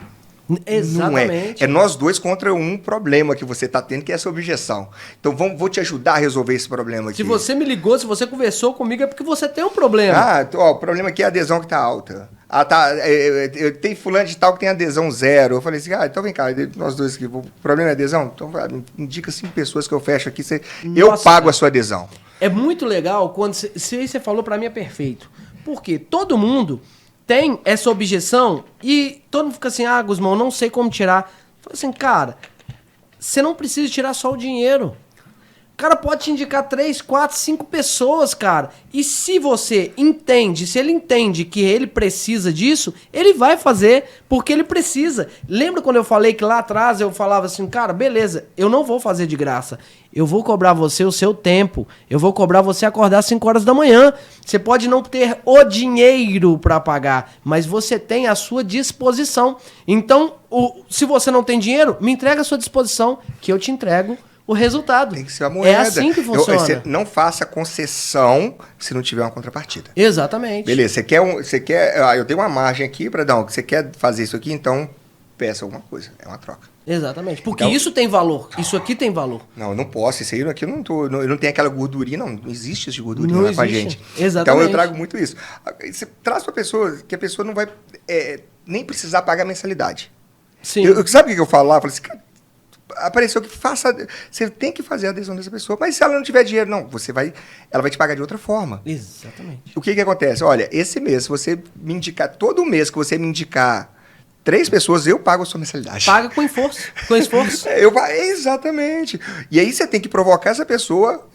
Exatamente. Não é nós dois contra um problema que você está tendo, que é essa objeção. Então vou te ajudar a resover esse problema aqui. Se você me ligou, se você conversou comigo, é porque você tem um problema. O problema aqui é a adesão que está alta. Tem fulano de tal que tem adesão 0. Eu falei assim, então vem cá, nós dois aqui, o problema é adesão? Então me indica 5 pessoas que eu fecho aqui, eu pago a sua adesão. É muito legal quando você falou para mim, é perfeito. Porque todo mundo tem essa objeção e todo mundo fica assim, Guzmão, não sei como tirar. Fala assim, cara, você não precisa tirar só o dinheiro. O cara pode te indicar 3, 4, 5 pessoas, cara. E se você entende, se ele entende que ele precisa disso, ele vai fazer porque ele precisa. Lembra quando eu falei que lá atrás eu falava assim, cara, beleza, eu não vou fazer de graça. Eu vou cobrar você o seu tempo. Eu vou cobrar você acordar às 5 horas da manhã. Você pode não ter o dinheiro para pagar, mas você tem a sua disposição. Então, se você não tem dinheiro, me entrega a sua disposição, que eu te entrego o resultado. Tem que ser a moeda. É assim que funciona. Você não faça concessão se não tiver uma contrapartida. Exatamente. Beleza, você quer eu tenho uma margem aqui para dar, você quer fazer isso aqui, então peça alguma coisa, é uma troca. Exatamente, porque então, isso tem valor, isso aqui tem valor. Não, eu não posso, isso aí aqui eu não tenho aquela gordurinha, não existe isso de gordurinha não lá com a existe. gente. Exatamente. Então eu trago muito isso. Você traz para a pessoa que a pessoa não vai nem precisar pagar mensalidade. Sim. Sabe o que eu falo lá? Eu falei assim, cara, apareceu que você tem que fazer a adesão dessa pessoa, mas se ela não tiver dinheiro, não, ela vai te pagar de outra forma. Exatamente. O que acontece? Olha, esse mês, se você me indicar, todo mês que você me indicar 3 pessoas, eu pago a sua mensalidade. Paga com esforço. Com esforço. Exatamente. E aí você tem que provocar essa pessoa,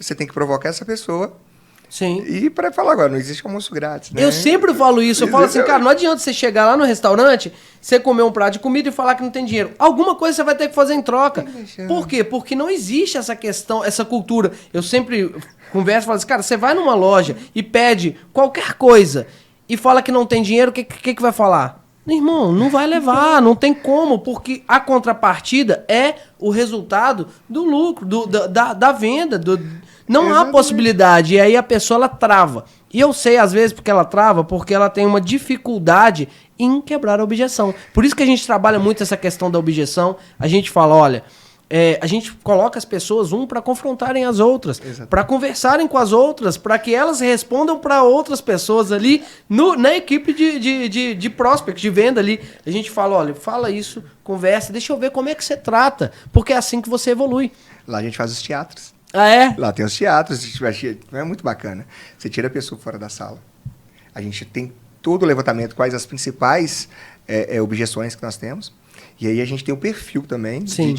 Sim. E para falar agora, não existe almoço grátis, né? Eu sempre falo isso. Eu falo assim, cara, não adianta você chegar lá no restaurante, você comer um prato de comida e falar que não tem dinheiro. Alguma coisa você vai ter que fazer em troca. Por quê? Porque não existe essa questão, essa cultura. Eu sempre converso e falo assim, cara, você vai numa loja e pede qualquer coisa e fala que não tem dinheiro, o que vai falar? Irmão, não vai levar, não tem como, porque a contrapartida é o resultado do lucro, da venda, não há possibilidade, e aí a pessoa ela trava. E eu sei, às vezes, porque ela trava, porque ela tem uma dificuldade em quebrar a objeção. Por isso que a gente trabalha muito essa questão da objeção, a gente fala, olha, a gente coloca as pessoas para confrontarem as outras, para conversarem com as outras, para que elas respondam para outras pessoas ali na equipe de prospect, de venda ali. A gente fala, olha, fala isso, conversa, deixa eu ver como é que você trata, porque é assim que você evolui. Lá a gente faz os teatros. Ah, é? Lá tem os teatros, é muito bacana. Você tira a pessoa fora da sala. A gente tem todo o levantamento, quais as principais objeções que nós temos. E aí a gente tem o perfil também. Sim.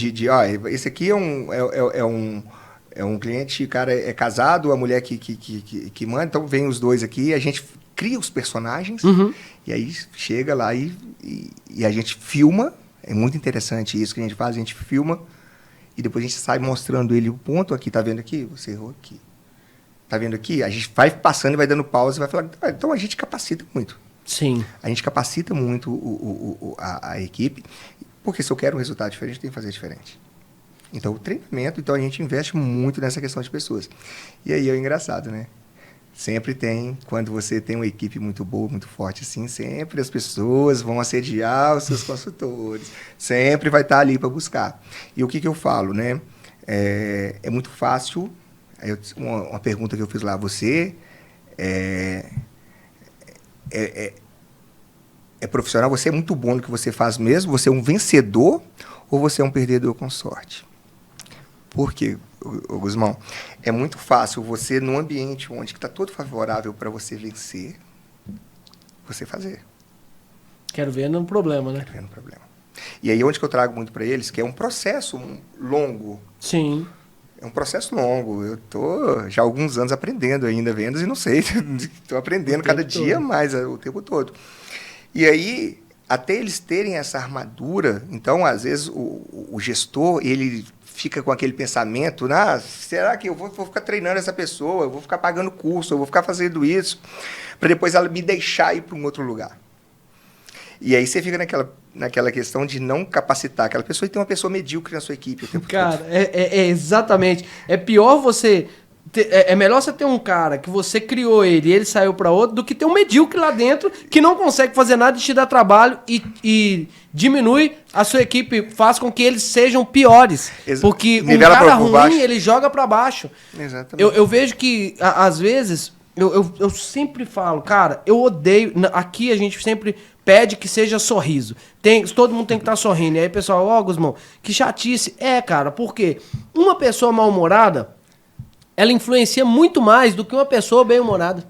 Esse aqui é um cliente, cara, é casado, a mulher que manda, então vem os dois aqui, a gente cria os personagens, e aí chega lá e a gente filma. É muito interessante isso que a gente faz, a gente filma, e depois a gente sai mostrando ele o ponto aqui, tá vendo aqui? Você errou aqui. Tá vendo aqui? A gente vai passando e vai dando pausa e vai falar, então a gente capacita muito. Sim. A gente capacita muito a equipe, porque se eu quero um resultado diferente, tem que fazer diferente. Então, o treinamento, a gente investe muito nessa questão de pessoas. E aí é engraçado, né? Sempre tem, quando você tem uma equipe muito boa, muito forte assim, sempre as pessoas vão assediar os seus consultores, sempre vai estar ali para buscar. E o que eu falo, né? É muito fácil, uma pergunta que eu fiz lá, você é profissional, você é muito bom no que você faz mesmo, você é um vencedor ou você é um perdedor com sorte? Por quê, Guzmão? É muito fácil você, num ambiente onde está todo favorável para você vencer, você fazer. Quero ver no problema, né? Quero ver no problema. E aí, onde que eu trago muito para eles, que é um processo longo. Sim. É um processo longo. Eu estou já há alguns anos aprendendo ainda vendas e não sei, estou aprendendo cada dia mais, o tempo todo. E aí, até eles terem essa armadura, então, às vezes, o gestor, ele fica com aquele pensamento, será que eu vou ficar treinando essa pessoa, eu vou ficar pagando curso, eu vou ficar fazendo isso, para depois ela me deixar ir para um outro lugar. E aí você fica naquela questão de não capacitar aquela pessoa e ter uma pessoa medíocre na sua equipe o tempo Cara, todo. exatamente. É pior você... É melhor você ter um cara que você criou ele e ele saiu para outro do que ter um medíocre lá dentro que não consegue fazer nada e te dá trabalho e diminui a sua equipe, faz com que eles sejam piores. Porque um cara ruim, ele joga para baixo. Exatamente. Eu vejo que, às vezes, eu sempre falo, cara, eu odeio... Aqui a gente sempre pede que seja sorriso. Todo mundo tem que estar sorrindo. E aí, pessoal, Guzmão, que chatice. Cara, porque uma pessoa mal-humorada, ela influencia muito mais do que uma pessoa bem-humorada.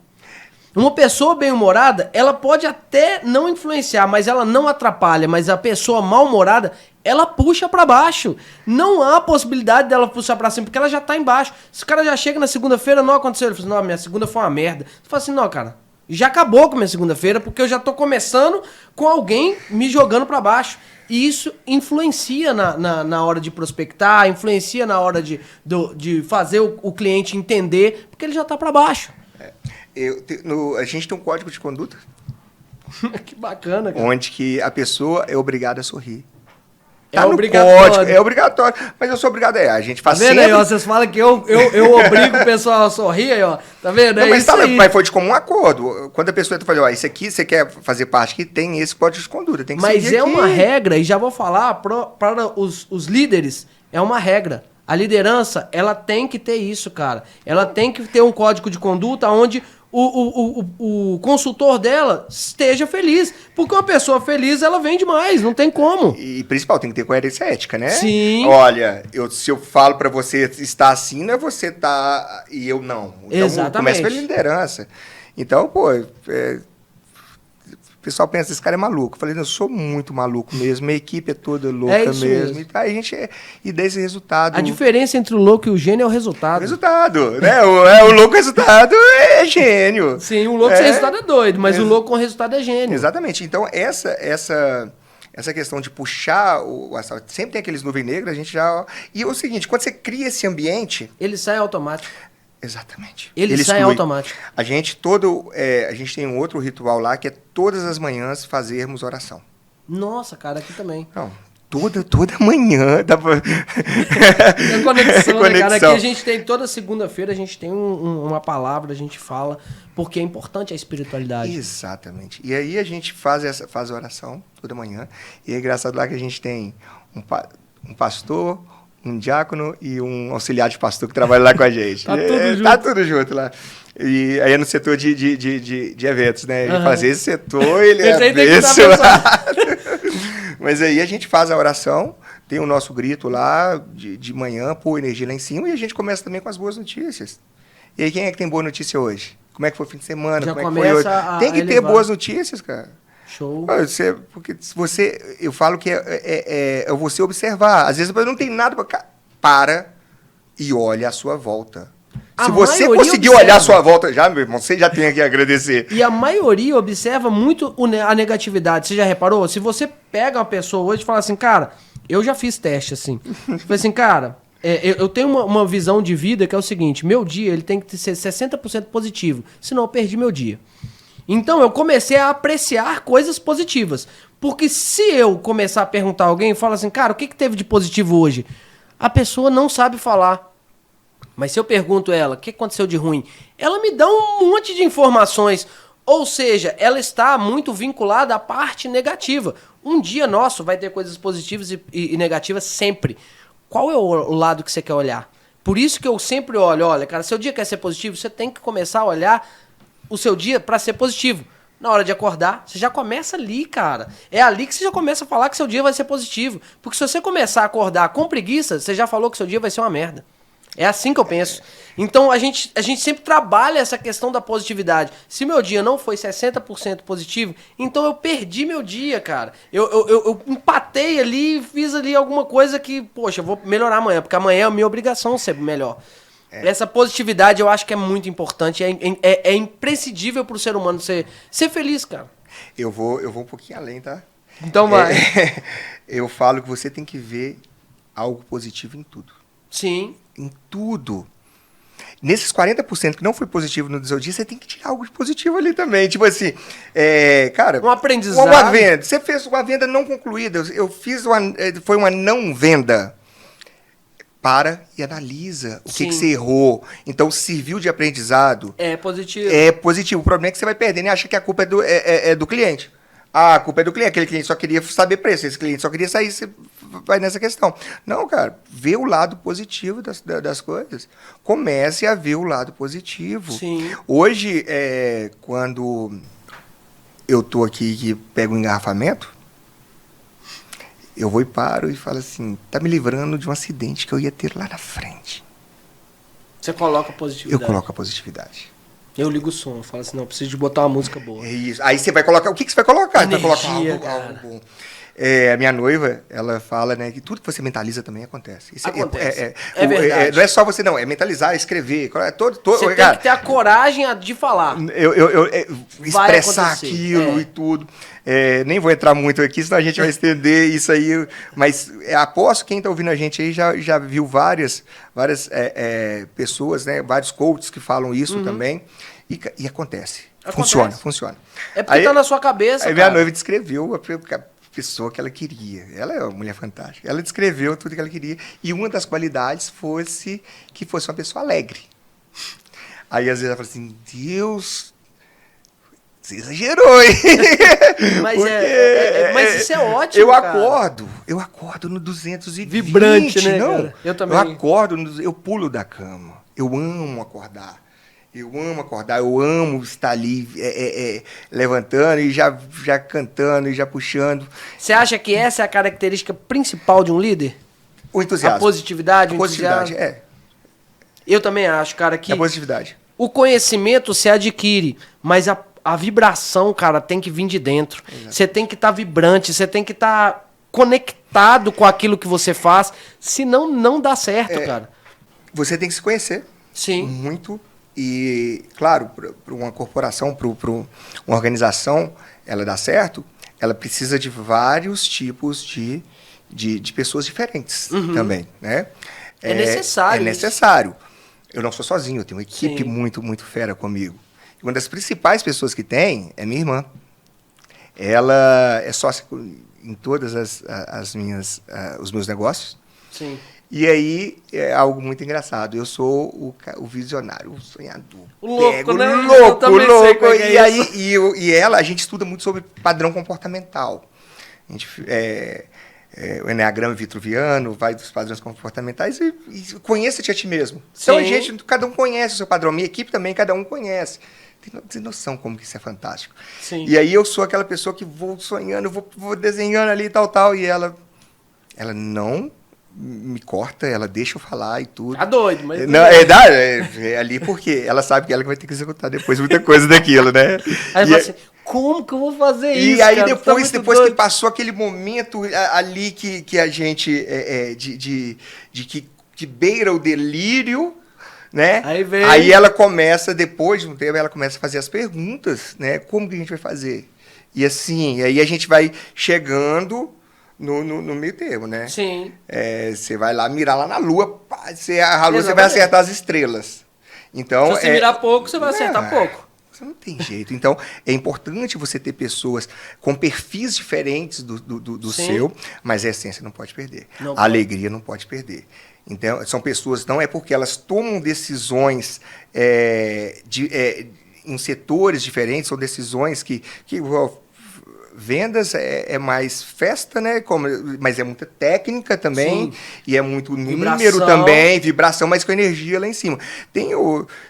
Uma pessoa bem-humorada, ela pode até não influenciar, mas ela não atrapalha. Mas a pessoa mal-humorada, ela puxa pra baixo. Não há possibilidade dela puxar pra cima, porque ela já tá embaixo. Se o cara já chega na segunda-feira, não aconteceu. Ele fala assim, não, minha segunda foi uma merda. Você fala assim, não, cara, já acabou com a minha segunda-feira, porque eu já tô começando com alguém me jogando pra baixo. E isso influencia na hora de prospectar, influencia na hora de fazer o cliente entender, porque ele já está para baixo. A gente tem um código de conduta. Que bacana, cara. Onde que a pessoa é obrigada a sorrir. Tá obrigatório. Código, é obrigatório. Mas eu sou obrigado a gente faz sempre... Tá vendo aí, ó? Vocês falam que eu obrigo o pessoal a sorrir aí, ó. Tá vendo? Não, mas foi de comum acordo. Quando a pessoa fala, ó, isso aqui, você quer fazer parte aqui, tem esse código de conduta. Tem que mas seguir aqui. Uma regra, e já vou falar para os líderes, é uma regra. A liderança, ela tem que ter isso, cara. Ela tem que ter um código de conduta onde o consultor dela esteja feliz. Porque uma pessoa feliz, ela vende mais, não tem como. E principal, tem que ter coerência ética, né? Sim. Olha, se eu falo pra você estar assim, não é você tá e eu não. Então, exatamente. Começa pela liderança. Então, pô, o pessoal pensa, esse cara é maluco. Eu falei, eu sou muito maluco mesmo, minha equipe é toda louca mesmo. E aí a gente e desse resultado. A diferença entre o louco e o gênio é o resultado. O resultado, né? O louco resultado é gênio. Sim, o louco sem resultado é doido, mas o louco com resultado é gênio. Exatamente. Então, essa questão de puxar sempre tem aqueles nuvens negras, a gente já... E é o seguinte, quando você cria esse ambiente... Ele sai automático. Exatamente. Ele sai automático. A gente tem um outro ritual lá que é todas as manhãs fazermos oração. Nossa, cara, aqui também. Não, toda manhã. É conexão, né, cara? Aqui a gente tem, toda segunda-feira, a gente tem uma palavra, a gente fala, porque é importante a espiritualidade. Exatamente. E aí a gente faz a oração toda manhã. E é engraçado lá que a gente tem um pastor, um diácono e um auxiliar de pastor que trabalha lá com a gente. Tá tudo junto lá. E aí é no setor de eventos, né? Ele fala assim, esse setor, ele é abençoado. Mas aí a gente faz a oração, tem o nosso grito lá de manhã, pôr energia lá em cima, e a gente começa também com as boas notícias. E aí, quem é que tem boa notícia hoje? Como é que foi o fim de semana? Já como é que foi hoje? Tem que ter boas notícias, cara. Show. Porque eu falo que é você observar. Às vezes não tem nada para e olha à sua volta. Se você conseguiu olhar à sua volta já, meu irmão, você já tem que agradecer. E a maioria observa muito a negatividade. Você já reparou? Se você pega uma pessoa hoje e fala assim, cara, eu já fiz teste assim. Falei assim, cara, eu tenho uma visão de vida que é o seguinte, meu dia ele tem que ser 60% positivo, senão eu perdi meu dia. Então eu comecei a apreciar coisas positivas. Porque se eu começar a perguntar a alguém e falar assim, cara, o que teve de positivo hoje? A pessoa não sabe falar. Mas se eu pergunto ela, o que aconteceu de ruim? Ela me dá um monte de informações. Ou seja, ela está muito vinculada à parte negativa. Um dia nosso vai ter coisas positivas e negativas sempre. Qual é o lado que você quer olhar? Por isso que eu sempre olho, olha, cara, seu dia quer ser positivo, você tem que começar a olhar o seu dia para ser positivo. Na hora de acordar, você já começa ali, cara. É ali que você já começa a falar que seu dia vai ser positivo. Porque se você começar a acordar com preguiça, você já falou que seu dia vai ser uma merda. É assim que eu penso. Então a gente sempre trabalha essa questão da positividade. Se meu dia não foi 60% positivo, então eu perdi meu dia, cara. Eu empatei ali, fiz ali alguma coisa que, poxa, eu vou melhorar amanhã, porque amanhã é a minha obrigação ser melhor. Essa positividade eu acho que é muito importante, é imprescindível pro ser humano ser feliz, cara. Eu vou um pouquinho além, tá? Então vai. Eu falo que você tem que ver algo positivo em tudo. Sim. Em tudo. Nesses 40% que não foi positivo no seu dia, você tem que tirar algo de positivo ali também. Tipo assim, cara... Um aprendizado. Uma venda. Você fez uma venda não concluída. Eu fiz foi uma não venda. Para e analisa o que você errou. Então, serviu de aprendizado. É positivo. É positivo. O problema é que você vai perdendo e acha que a culpa é do cliente. Ah, a culpa é do cliente. Aquele cliente só queria saber preço. Esse cliente só queria sair. Você vai nessa questão. Não, cara. Vê o lado positivo das coisas. Comece a ver o lado positivo. Sim. Hoje, quando eu tô aqui e pego um engarrafamento, eu vou e paro e falo assim, tá me livrando de um acidente que eu ia ter lá na frente. Você coloca a positividade. Eu coloco a positividade. Eu ligo o som, eu falo assim, não, eu preciso de botar uma música boa. É isso. Aí você vai colocar, o que você vai colocar? Energia, você vai colocar algo bom. A minha noiva, ela fala, né, que tudo que você mentaliza também acontece. Isso acontece. É verdade. Não é só você, não. É mentalizar, escrever. Você tem que ter a coragem de falar. Expressar aquilo e tudo. Nem vou entrar muito aqui, senão a gente vai estender isso aí. Mas aposto que quem está ouvindo a gente aí já viu várias pessoas, né, vários coaches que falam isso também. E acontece. Funciona. É porque tá na sua cabeça, Aí minha noiva descreveu a pessoa que ela queria. Ela é uma mulher fantástica. Ela descreveu tudo que ela queria. E uma das qualidades fosse que fosse uma pessoa alegre. Aí, às vezes, ela fala assim, Deus, você exagerou, hein? Mas isso é ótimo, eu acordo no 220. Vibrante, né, não? Cara? Eu também. Eu acordo, eu pulo da cama. Eu amo acordar. Eu amo estar ali levantando e já cantando e já puxando. Você acha que essa é a característica principal de um líder? O entusiasmo. A positividade, o positividade, entusiasmo? Eu também acho, cara, que... A positividade. O conhecimento se adquire, mas a vibração, cara, tem que vir de dentro. Você tem que estar vibrante, você tem que estar conectado com aquilo que você faz, senão não dá certo, cara. Você tem que se conhecer. Sim. Muito. E, claro, para uma corporação, para uma organização, ela dar certo, ela precisa de vários tipos de pessoas diferentes também, né? É necessário. É necessário. Eu não sou sozinho, eu tenho uma equipe muito, muito fera comigo. E uma das principais pessoas que tem é minha irmã. Ela é sócia em todas os meus negócios. Sim. E aí, é algo muito engraçado. Eu sou o visionário, o sonhador. O louco, né? Louco. E aí, a gente estuda muito sobre padrão comportamental. A gente, o Enneagrama Vitruviano, vai dos padrões comportamentais e conheça-te a ti mesmo. Então, cada um conhece o seu padrão. Minha equipe também, cada um conhece. Tem noção como que isso é fantástico. Sim. E aí, eu sou aquela pessoa que vou sonhando, vou desenhando ali, tal, e ela não... me corta, ela deixa eu falar e tudo. Tá doido, mas... Não, é ali porque ela sabe que ela vai ter que executar depois muita coisa daquilo, né? Aí fala assim, como que eu vou fazer isso, E aí, cara? depois que passou aquele momento ali que a gente... que beira o delírio, né? Aí ela começa, depois de um tempo, ela começa a fazer as perguntas, né? Como que a gente vai fazer? E assim, aí a gente vai chegando... No meio termo, né? Sim. Você vai lá mirar lá na Lua, a Lua você vai acertar as estrelas. Então, se você mirar pouco, você vai acertar pouco. Você não tem jeito. Então, é importante você ter pessoas com perfis diferentes do seu, mas a essência não pode perder. A alegria não pode perder. Então, são pessoas, não é porque elas tomam decisões em setores diferentes, são decisões que vendas é mais festa, né? Mas é muita técnica também. Sim. E é muito número também, vibração, mas com energia lá em cima.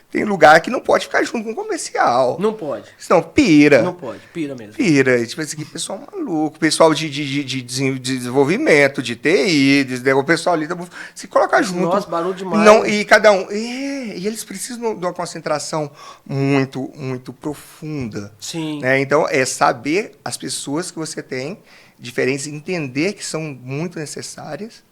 Tem lugar que não pode ficar junto com o comercial. Não pode. Senão pira. Não pode, pira mesmo. Pira. Tipo assim, pessoal maluco, pessoal de desenvolvimento, de TI, o pessoal ali, se colocar junto. Nossa, barulho demais. Não, e cada um. E eles precisam de uma concentração muito, muito profunda. Sim. Né? Então, é saber as pessoas que você tem, diferentes, entender que são muito necessárias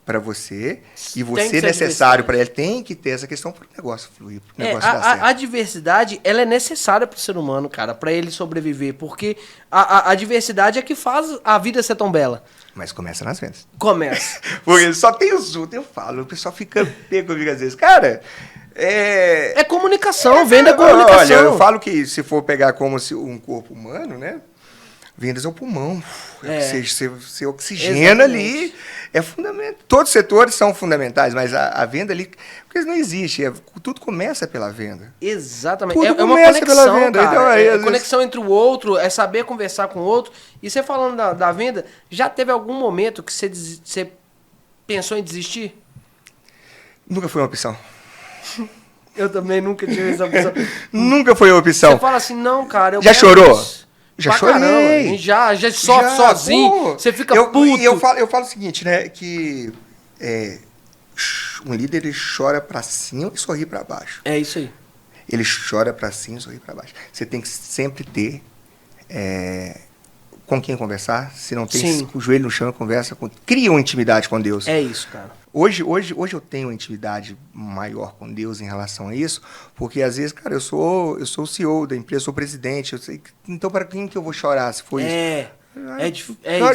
para você, e você necessário para ele. Tem que ter essa questão para o negócio fluir, para o negócio dar certo. A diversidade, ela é necessária para o ser humano, cara, para ele sobreviver, porque a diversidade é que faz a vida ser tão bela. Mas começa nas vendas. Começa. Porque só tem os outros, eu falo, o pessoal fica pego comigo às vezes. Cara, é comunicação, venda é comunicação. Olha, eu falo que se for pegar como um corpo humano, né? Vendas é o pulmão. Você oxigena ali. É fundamental. Todos os setores são fundamentais, mas a venda ali, porque não existe. Tudo começa pela venda. Exatamente. Tudo é uma começa conexão, pela venda. Cara. Então, é conexão entre o outro, é saber conversar com o outro. E você falando da venda, já teve algum momento que você pensou em desistir? Nunca foi uma opção. Eu também nunca tive essa opção. Nunca foi uma opção. Você fala assim, não, cara... Já chorou? Isso. Já chorei. Já sofre sozinho, você fica puto. E eu falo o seguinte, né, que um líder, ele chora pra cima e sorri pra baixo. É isso aí. Ele chora pra cima e sorri pra baixo. Você tem que sempre ter com quem conversar. Se não tem o joelho no chão, conversa. Cria uma intimidade com Deus. É isso, cara. Hoje eu tenho uma intimidade maior com Deus em relação a isso, porque às vezes, cara, eu sou o CEO da empresa, sou o presidente, então para quem que eu vou chorar se for isso?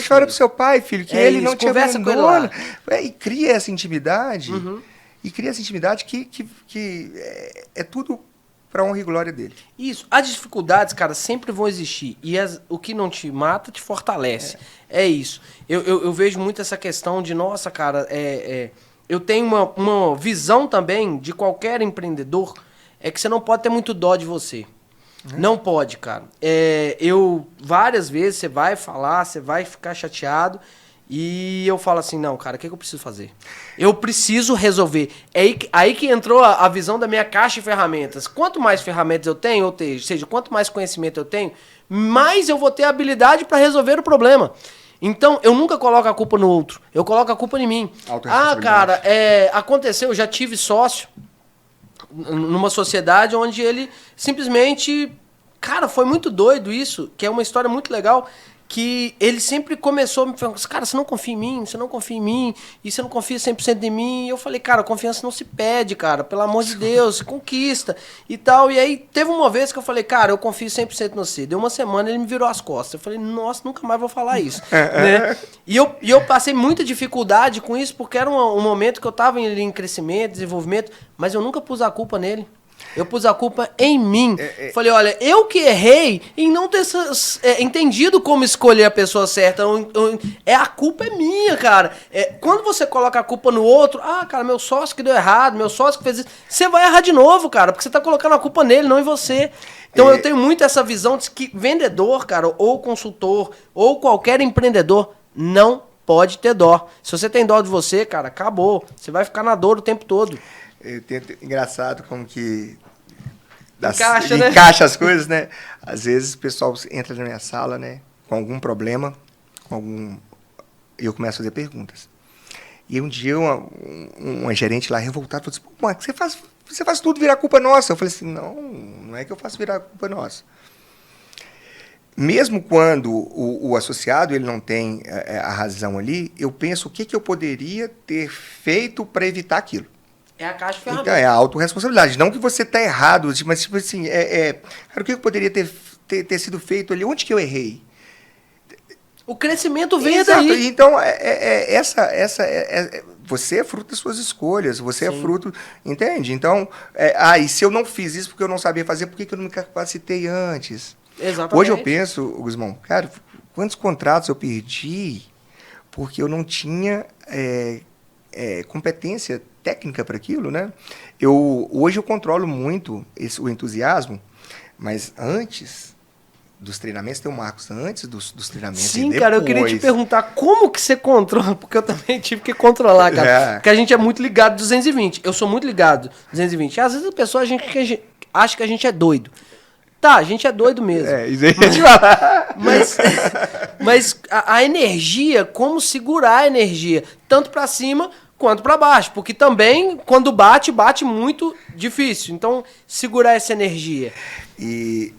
Chora pro seu pai, filho, que ele não te abandona. E cria essa intimidade, que é tudo para honra e glória dele. Isso. As dificuldades, cara, sempre vão existir. E o que não te mata, te fortalece. É isso. Eu vejo muito essa questão de, nossa, cara, eu tenho uma visão também de qualquer empreendedor, é que você não pode ter muito dó de você. Não pode, cara. Várias vezes você vai falar, você vai ficar chateado, e eu falo assim, não, cara, o que eu preciso fazer? Eu preciso resolver. É aí que entrou a visão da minha caixa de ferramentas. Quanto mais ferramentas eu tenho, ou seja, quanto mais conhecimento eu tenho, mais eu vou ter habilidade para resolver o problema. Então, eu nunca coloco a culpa no outro. Eu coloco a culpa em mim. Cara, aconteceu, eu já tive sócio numa sociedade onde ele simplesmente... Cara, foi muito doido isso, que é uma história muito legal, que ele sempre começou a me falar, cara, você não confia em mim, e você não confia 100% em mim. E eu falei, cara, confiança não se pede, cara, pelo amor de Deus, se conquista e tal. E aí teve uma vez que eu falei, cara, eu confio 100% no você. Deu uma semana, ele me virou as costas. Eu falei, nossa, nunca mais vou falar isso. Né? E eu passei muita dificuldade com isso, porque era um momento que eu estava em crescimento, desenvolvimento, mas eu nunca pus a culpa nele. Eu pus a culpa em mim. Falei, olha, eu que errei em não ter entendido como escolher a pessoa certa. A culpa é minha, cara. Quando você coloca a culpa no outro, cara, meu sócio que deu errado, meu sócio que fez isso, você vai errar de novo, cara, porque você tá colocando a culpa nele, não em você. Então eu tenho muito essa visão de que vendedor, cara, ou consultor, ou qualquer empreendedor, não pode ter dó. Se você tem dó de você, cara, acabou. Você vai ficar na dor o tempo todo. Engraçado como que encaixa as coisas, né? Às vezes o pessoal entra na minha sala, né, com algum problema, e eu começo a fazer perguntas. E um dia uma gerente lá revoltada falou assim, Marcos, você faz tudo virar culpa nossa. Eu falei assim, não é que eu faço virar culpa nossa. Mesmo quando o associado ele não tem a razão ali, eu penso o que eu poderia ter feito para evitar aquilo. É a caixa de ferramentas. Então, é a autorresponsabilidade. Não que você está errado, mas, tipo assim, cara, o que eu poderia ter sido feito ali? Onde que eu errei? O crescimento vem daí. Então, você é fruto das suas escolhas, você é Sim. fruto, entende? Então, e se eu não fiz isso porque eu não sabia fazer, por que eu não me capacitei antes? Exatamente. Hoje eu penso, Guzmão, cara, quantos contratos eu perdi porque eu não tinha competência técnica para aquilo, né? Hoje eu controlo muito o entusiasmo, mas antes dos treinamentos, tem o Marcos antes dos treinamentos. Sim, e depois. cara, eu queria te perguntar como que você controla, porque eu também tive que controlar, cara. Porque a gente é muito ligado 220. Eu sou muito ligado 220. Às vezes a pessoa acha que a gente é doido. Tá, a gente é doido mesmo. Isso aí a gente fala. Mas a energia, como segurar a energia, tanto pra cima quanto pra baixo, porque também quando bate muito difícil. Então, segurar essa energia. E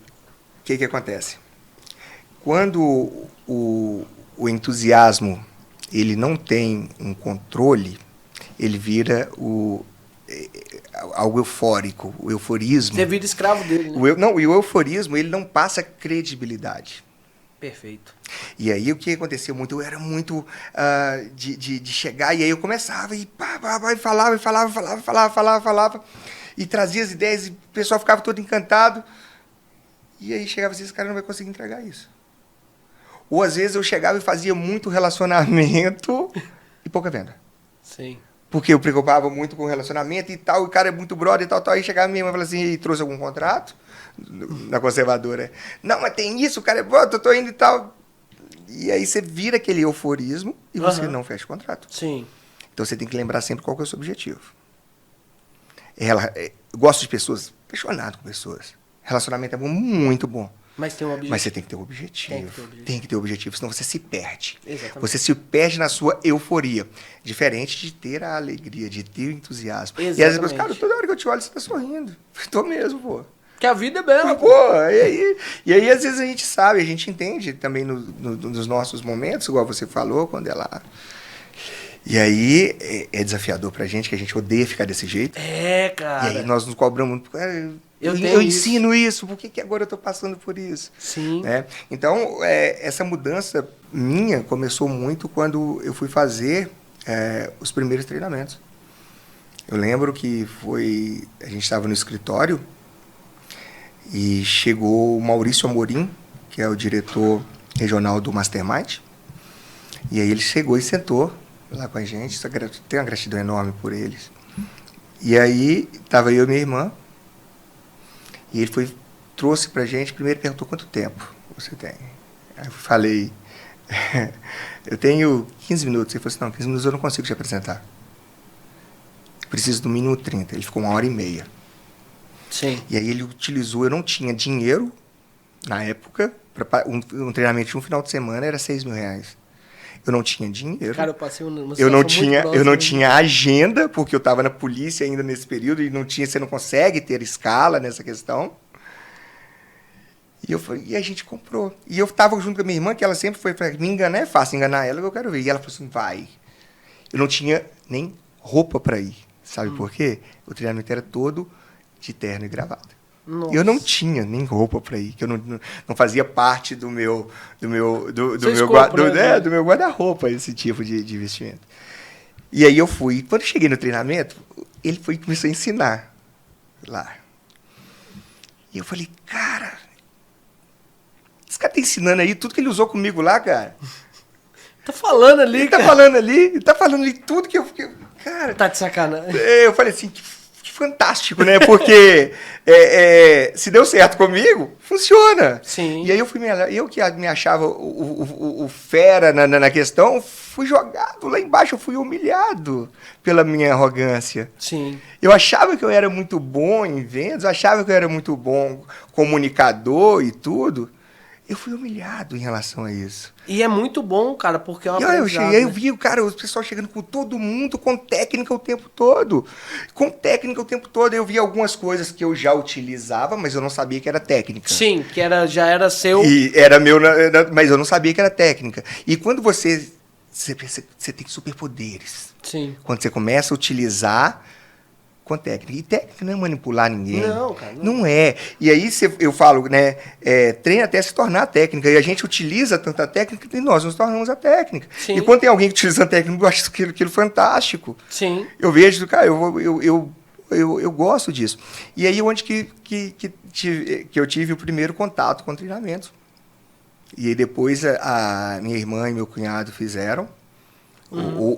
o que acontece? Quando o entusiasmo ele não tem um controle, ele vira algo eufórico, o euforismo. Você vira escravo dele, né? O euforismo ele não passa credibilidade. Perfeito. E aí o que aconteceu muito? Eu era muito de chegar e aí eu começava e falava e trazia as ideias e o pessoal ficava todo encantado. E aí chegava assim, esse cara não vai conseguir entregar isso. Ou às vezes eu chegava e fazia muito relacionamento e pouca venda. Sim. Porque eu preocupava muito com o relacionamento e tal, e o cara é muito brother e tal. Aí chegava minha irmã e falava assim, e trouxe algum contrato? Na conservadora. Não, mas tem isso, o cara é bom, eu tô indo e tal. E aí você vira aquele euforismo e você não fecha o contrato. Sim. Então você tem que lembrar sempre qual que é o seu objetivo. Eu gosto de pessoas, apaixonado com pessoas. Relacionamento é muito bom. Mas tem um objetivo. Mas você tem que ter um objetivo. Tem que ter um objetivo, senão você se perde. Exatamente. Você se perde na sua euforia. Diferente de ter a alegria, de ter o entusiasmo. Exatamente. E às vezes, cara, toda hora que eu te olho, você tá sorrindo. Tô mesmo, pô. Que a vida é bela. Pô, e aí, às vezes, a gente sabe, a gente entende também nos nossos momentos, igual você falou, quando ela... E aí, é desafiador pra gente, que a gente odeia ficar desse jeito. Cara. E aí nós nos cobramos... Eu ensino isso, por que agora eu estou passando por isso? Sim. Então, essa mudança minha começou muito quando eu fui fazer os primeiros treinamentos. Eu lembro que a gente estava no escritório e chegou o Maurício Amorim, que é o diretor regional do Mastermind, e aí ele chegou e sentou lá com a gente, tenho uma gratidão enorme por eles. E aí, estava eu e minha irmã, e ele trouxe pra gente, primeiro perguntou quanto tempo você tem. Aí eu falei, eu tenho 15 minutos. Ele falou assim, não, 15 minutos eu não consigo te apresentar. Preciso do mínimo 30. Ele ficou 1h30. Sim. E aí ele utilizou, eu não tinha dinheiro, na época, um treinamento de um final de semana era R$6.000. Eu não tinha dinheiro. Cara, eu passei uma eu não tinha agenda, porque eu estava na polícia ainda nesse período e você não consegue ter escala nessa questão. E a gente comprou. E eu estava junto com a minha irmã, que ela sempre foi para me enganar, é fácil enganar ela, eu quero ver. E ela falou assim, vai. Eu não tinha nem roupa para ir. Sabe por quê? O treinamento era todo de terno e gravata. Nossa. Eu não tinha nem roupa para ir, que eu não fazia parte do meu guarda-roupa, esse tipo de vestimento. E aí eu fui. Quando eu cheguei no treinamento, ele começou a ensinar lá. E eu falei, cara, esse cara tá ensinando aí tudo que ele usou comigo lá, cara. Tá falando ali, ele cara. Tá falando ali tudo que eu... Cara... Tá de sacanagem. Eu falei assim, que fantástico, né? Porque se deu certo comigo, funciona. Sim. E aí eu que me achava o fera na questão, fui jogado lá embaixo, eu fui humilhado pela minha arrogância. Sim. Eu achava que eu era muito bom em vendas, eu achava que eu era muito bom comunicador e tudo. Eu fui humilhado em relação a isso. E é muito bom, cara, porque é uma eu vi o pessoal chegando com todo mundo, com técnica o tempo todo. Eu vi algumas coisas que eu já utilizava, mas eu não sabia que era técnica. Sim, que já era seu... E era meu, mas eu não sabia que era técnica. E quando você tem superpoderes. Sim. Quando você começa a utilizar com técnica. E técnica não é manipular ninguém. Não, cara. Não é. E aí eu falo, né? Treina até se tornar técnica. E a gente utiliza tanta técnica que nós nos tornamos a técnica. Sim. E quando tem alguém que utiliza a técnica, eu acho aquilo fantástico. Sim. Eu vejo, cara, eu gosto disso. E aí onde que eu tive o primeiro contato com treinamento. E aí depois a minha irmã e meu cunhado fizeram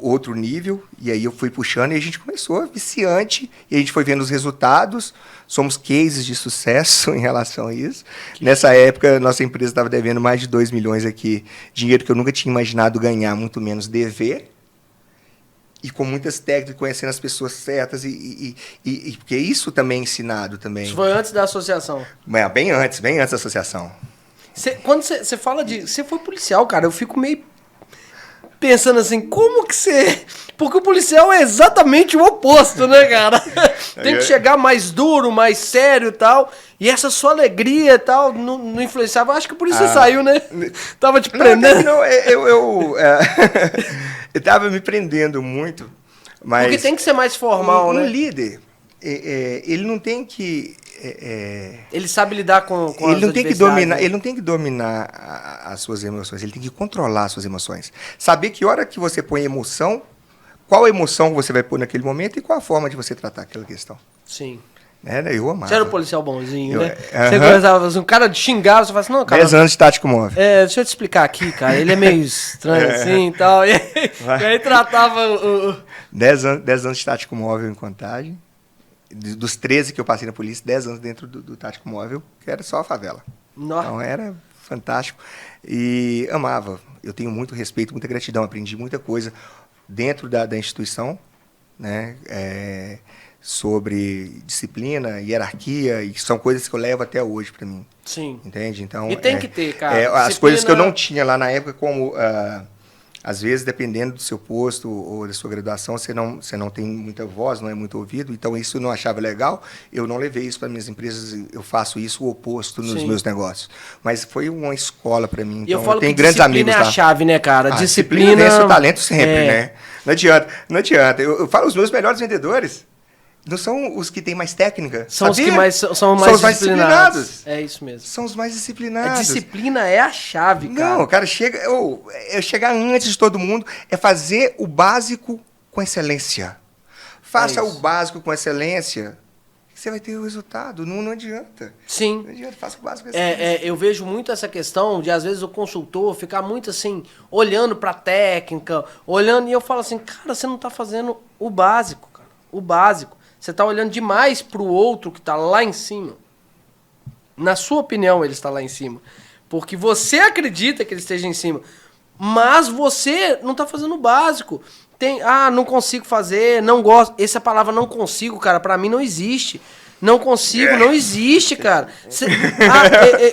outro nível, e aí eu fui puxando e a gente começou viciante, e a gente foi vendo os resultados, somos cases de sucesso em relação a isso. Nessa época, nossa empresa estava devendo mais de 2 milhões aqui, dinheiro que eu nunca tinha imaginado ganhar, muito menos dever, e com muitas técnicas, conhecendo as pessoas certas, e porque isso também é ensinado também. Isso foi antes da associação? Bem antes da associação. Quando você fala de... Você foi policial, cara, eu fico meio pensando assim, como que você... Porque o policial é exatamente o oposto, né, cara? Tem que chegar mais duro, mais sério e tal. E essa sua alegria e tal não influenciava. Acho que por isso você saiu, né? Tava te prendendo. Não, eu tava me prendendo muito. Mas porque tem que ser mais formal, né? Um líder, ele não tem que... ele sabe lidar com ele não tem que dominar, né? ele não tem que dominar as suas emoções, ele tem que controlar as suas emoções. Saber que hora que você põe emoção, qual emoção você vai pôr naquele momento e qual a forma de você tratar aquela questão. Sim. Eu amava. Você era um policial bonzinho, né? Você começava assim, um cara de xingar, você fala assim, não, cara... 10 anos de tático móvel. Deixa eu te explicar aqui, cara, ele é meio estranho assim e tal. E aí tratava o... 10 anos de tático móvel em Contagem. Dos 13 que eu passei na polícia, 10 anos dentro do tático móvel, que era só a favela. Nossa. Então era fantástico. E amava. Eu tenho muito respeito, muita gratidão. Aprendi muita coisa dentro da instituição, né? Sobre disciplina, hierarquia, e são coisas que eu levo até hoje para mim. Sim. Entende? Então, e tem que ter, cara. As coisas que eu não tinha lá na época, como... às vezes, dependendo do seu posto ou da sua graduação, você não tem muita voz, não é muito ouvido. Então, isso eu não achava legal. Eu não levei isso para minhas empresas. Eu faço isso o oposto nos meus negócios. Mas foi uma escola para mim. E então, eu falo tenho que grandes amigos disciplina é a chave, né, cara? Disciplina vence o talento sempre, né? Não adianta. Eu falo, os meus melhores vendedores não são os que têm mais técnica. São os que são mais disciplinados. É isso mesmo. São os mais disciplinados. A disciplina é a chave, cara. Não, cara, chegar antes de todo mundo é fazer o básico com excelência. Faça o básico com excelência, você vai ter o resultado. Não adianta. Sim. Não adianta, faça o básico com excelência. Eu vejo muito essa questão de, às vezes, o consultor ficar muito assim, olhando pra técnica, olhando, e eu falo assim, cara, você não tá fazendo o básico, cara. O básico. Você está olhando demais para o outro que está lá em cima. Na sua opinião, ele está lá em cima. Porque você acredita que ele esteja em cima. Mas você não está fazendo o básico. Não consigo fazer, não gosto. Essa palavra não consigo, cara, para mim não existe. Não consigo, não existe, cara.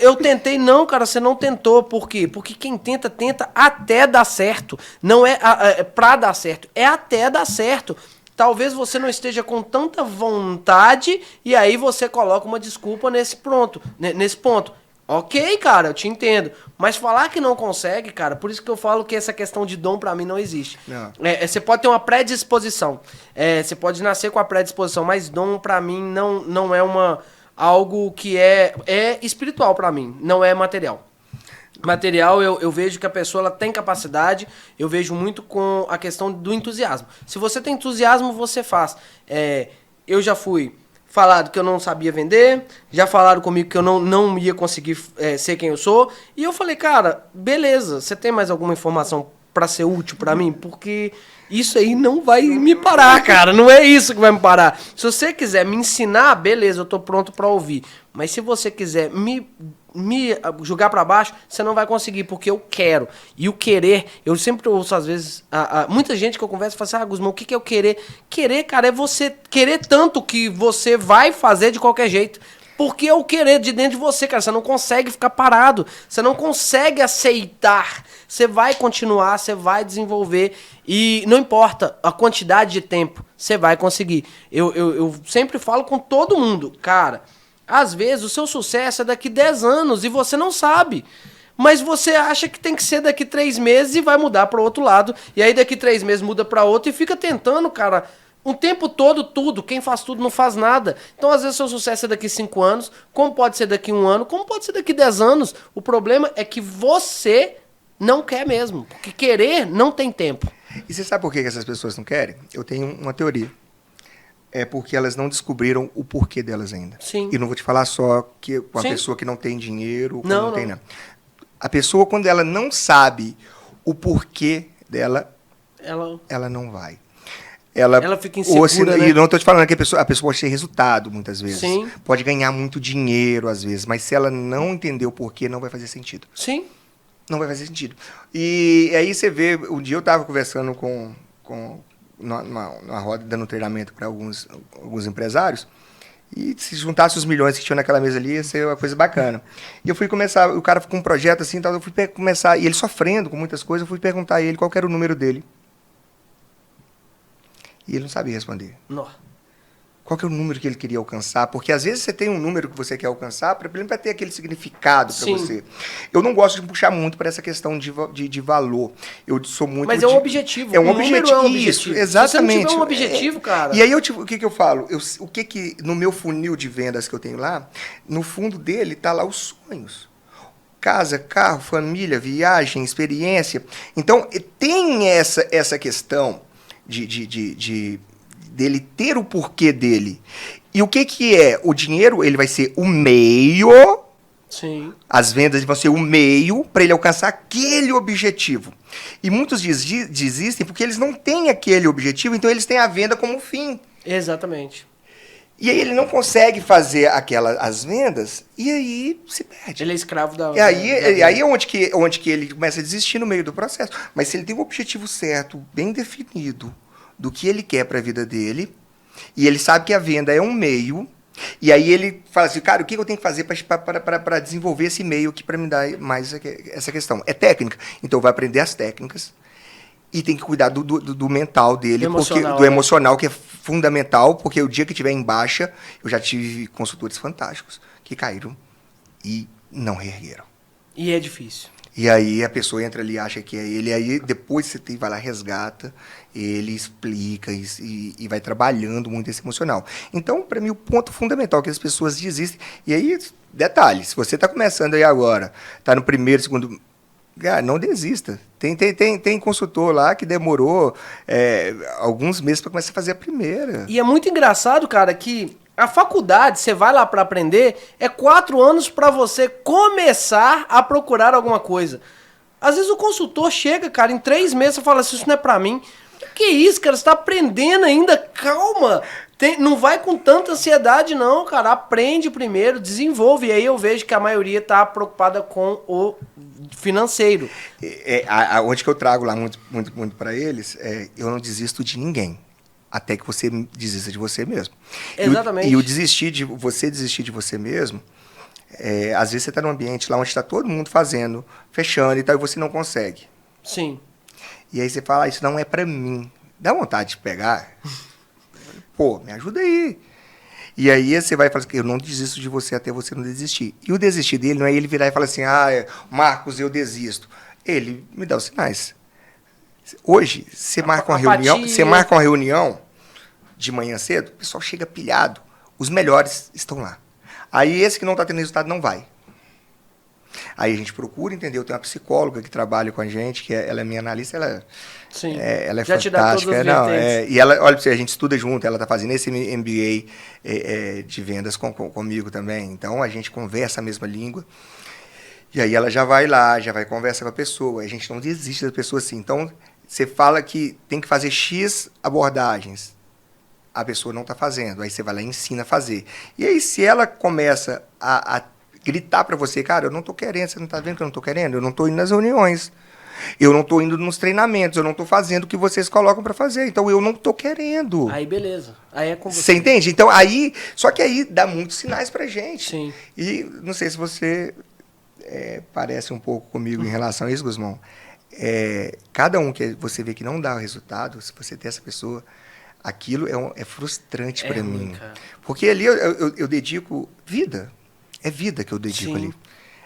Eu tentei, não, cara, você não tentou. Por quê? Porque quem tenta até dar certo. Não é pra dar certo, é até dar certo. Talvez você não esteja com tanta vontade e aí você coloca uma desculpa nesse ponto. Ok, cara, eu te entendo. Mas falar que não consegue, cara, por isso que eu falo que essa questão de dom pra mim não existe. Não. Você pode ter uma predisposição. Você pode nascer com a predisposição, mas dom pra mim não é algo que é espiritual pra mim, não é material. Material, eu vejo que a pessoa ela tem capacidade, eu vejo muito com a questão do entusiasmo. Se você tem entusiasmo, você faz. Eu já fui falado que eu não sabia vender, já falaram comigo que eu não ia conseguir ser quem eu sou, e eu falei, cara, beleza, você tem mais alguma informação pra ser útil pra mim? Porque isso aí não vai me parar, cara, não é isso que vai me parar. Se você quiser me ensinar, beleza, eu tô pronto pra ouvir. Mas se você quiser me jogar pra baixo, você não vai conseguir, porque eu quero. E o querer, eu sempre ouço às vezes, muita gente que eu converso fala assim, Guzmão, o que é o querer? Querer, cara, é você querer tanto que você vai fazer de qualquer jeito. Porque é o querer de dentro de você, cara. Você não consegue ficar parado. Você não consegue aceitar. Você vai continuar, você vai desenvolver. E não importa a quantidade de tempo, você vai conseguir. Eu sempre falo com todo mundo, cara, às vezes o seu sucesso é daqui 10 anos e você não sabe. Mas você acha que tem que ser daqui 3 meses e vai mudar para o outro lado. E aí daqui 3 meses muda para outro e fica tentando, cara, um tempo todo tudo. Quem faz tudo não faz nada. Então, às vezes, seu sucesso é daqui 5 anos, como pode ser daqui 1 ano, como pode ser daqui 10 anos. O problema é que você não quer mesmo. Porque querer não tem tempo. E você sabe por que essas pessoas não querem? Eu tenho uma teoria. É porque elas não descobriram o porquê delas ainda. Sim. E não vou te falar só que com a Sim. pessoa que não tem dinheiro, Não, tem não. nada. A pessoa, quando ela não sabe o porquê dela, ela não vai. Ela fica insegura, né? E não estou te falando que a pessoa pode ter resultado, muitas vezes. Sim. Pode ganhar muito dinheiro, às vezes. Mas se ela não entender o porquê, não vai fazer sentido. Sim. Não vai fazer sentido. E aí você vê, um dia eu estava conversando numa roda, dando treinamento para alguns empresários, e se juntasse os milhões que tinham naquela mesa ali, ia ser uma coisa bacana. E eu fui começar, o cara com um projeto assim, eu fui começar, e ele sofrendo com muitas coisas, eu fui perguntar a ele qual que era o número dele. E ele não sabia responder. Não. Qual que é o número que ele queria alcançar? Porque às vezes você tem um número que você quer alcançar para ter aquele significado para você. Eu não gosto de puxar muito para essa questão de valor. Eu sou muito... Mas é um objetivo. É um objetivo. Isso, exatamente. Se você não tiver um objetivo, cara... E aí, o que eu falo? O que no meu funil de vendas que eu tenho lá, no fundo dele tá lá os sonhos. Casa, carro, família, viagem, experiência. Então, tem essa questão dele ter o porquê dele. E o que é? O dinheiro, ele vai ser o meio. Sim. As vendas vão ser o meio para ele alcançar aquele objetivo. E muitos desistem porque eles não têm aquele objetivo, então eles têm a venda como fim. Exatamente. E aí ele não consegue fazer as vendas e aí se perde. Ele é escravo da... E aí é onde que ele começa a desistir no meio do processo. Mas se ele tem um objetivo certo, bem definido, do que ele quer para a vida dele, e ele sabe que a venda é um meio, e aí ele fala assim, cara, o que eu tenho que fazer para desenvolver esse meio aqui para me dar mais essa questão? É técnica. Então vai aprender as técnicas e tem que cuidar do mental dele, do emocional, que é fundamental, porque o dia que tiver em baixa, eu já tive consultores fantásticos que caíram e não reergueram. E é difícil. E aí a pessoa entra ali, acha que é ele, aí depois você vai lá, resgata, ele explica e vai trabalhando muito esse emocional. Então, para mim, o ponto fundamental é que as pessoas desistem. E aí, detalhe, se você está começando aí agora, está no primeiro, segundo... Cara, não desista. Tem consultor lá que demorou alguns meses para começar a fazer a primeira. E é muito engraçado, cara, que a faculdade, você vai lá para aprender, é 4 anos para você começar a procurar alguma coisa. Às vezes o consultor chega, cara, em 3 meses você fala assim, isso não é para mim. Que isso, cara? Você tá aprendendo ainda? Calma. Não vai com tanta ansiedade, não, cara. Aprende primeiro, desenvolve. E aí eu vejo que a maioria tá preocupada com o financeiro. Onde que eu trago lá muito para eles, eu não desisto de ninguém. Até que você desista de você mesmo. Exatamente. E o desistir de você mesmo, às vezes você está num ambiente lá onde está todo mundo fazendo, fechando e tal, e você não consegue. Sim. E aí você fala, isso não é para mim. Dá vontade de pegar? Pô, me ajuda aí. E aí você vai falar assim, eu não desisto de você até você não desistir. E o desistir dele não é ele virar e falar assim, Marcos, eu desisto. Ele me dá os sinais. Hoje, você marca uma reunião de manhã cedo, o pessoal chega pilhado, os melhores estão lá. Aí esse que não está tendo resultado não vai. Aí a gente procura, entendeu? Tem uma psicóloga que trabalha com a gente, que ela é minha analista, ela é já fantástica. E ela, olha pra você, a gente estuda junto, ela está fazendo esse MBA de vendas comigo também. Então a gente conversa a mesma língua. E aí ela já vai lá, já vai conversar com a pessoa. A gente não desiste da pessoa assim. Então, você fala que tem que fazer X abordagens. A pessoa não está fazendo. Aí você vai lá e ensina a fazer. E aí, se ela começa a gritar para você, cara, eu não estou querendo, você não está vendo que eu não estou querendo? Eu não estou indo nas reuniões. Eu não estou indo nos treinamentos. Eu não estou fazendo o que vocês colocam para fazer. Então, eu não estou querendo. Aí, beleza. Aí é com você. Você entende? Então, aí... Só que aí dá muitos sinais para gente. Sim. E não sei se você... parece um pouco comigo em relação a isso, Guzmão. Cada um que você vê que não dá o resultado, se você tem essa pessoa, aquilo é frustrante para mim. Cara. Porque ali eu dedico vida. É vida que eu dedico. Sim. Ali.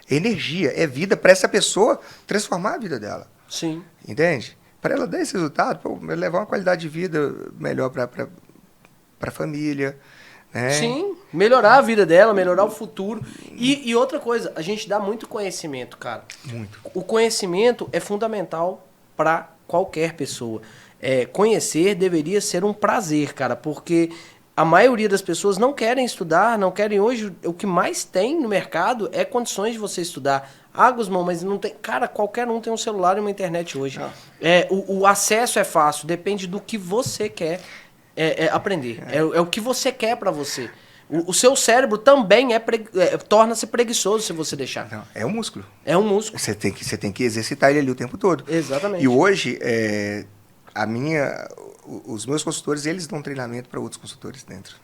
É energia, é vida para essa pessoa transformar a vida dela. Sim. Entende? Para ela dar esse resultado, levar uma qualidade de vida melhor para para a família, né? Sim, melhorar a vida dela, melhorar o futuro. E outra coisa, a gente dá muito conhecimento, cara. Muito. O conhecimento é fundamental para qualquer pessoa. Conhecer deveria ser um prazer, cara, porque a maioria das pessoas não querem estudar, não querem hoje. O que mais tem no mercado é condições de você estudar. Ah, Gusmão, mas não tem. Cara, qualquer um tem um celular e uma internet hoje. O acesso é fácil, depende do que você quer aprender. É o que você quer para você. O seu cérebro também torna-se preguiçoso se você deixar. Não, é um músculo. É um músculo. Você tem que exercitar ele ali o tempo todo. Exatamente. E hoje, os meus consultores, eles dão treinamento para outros consultores dentro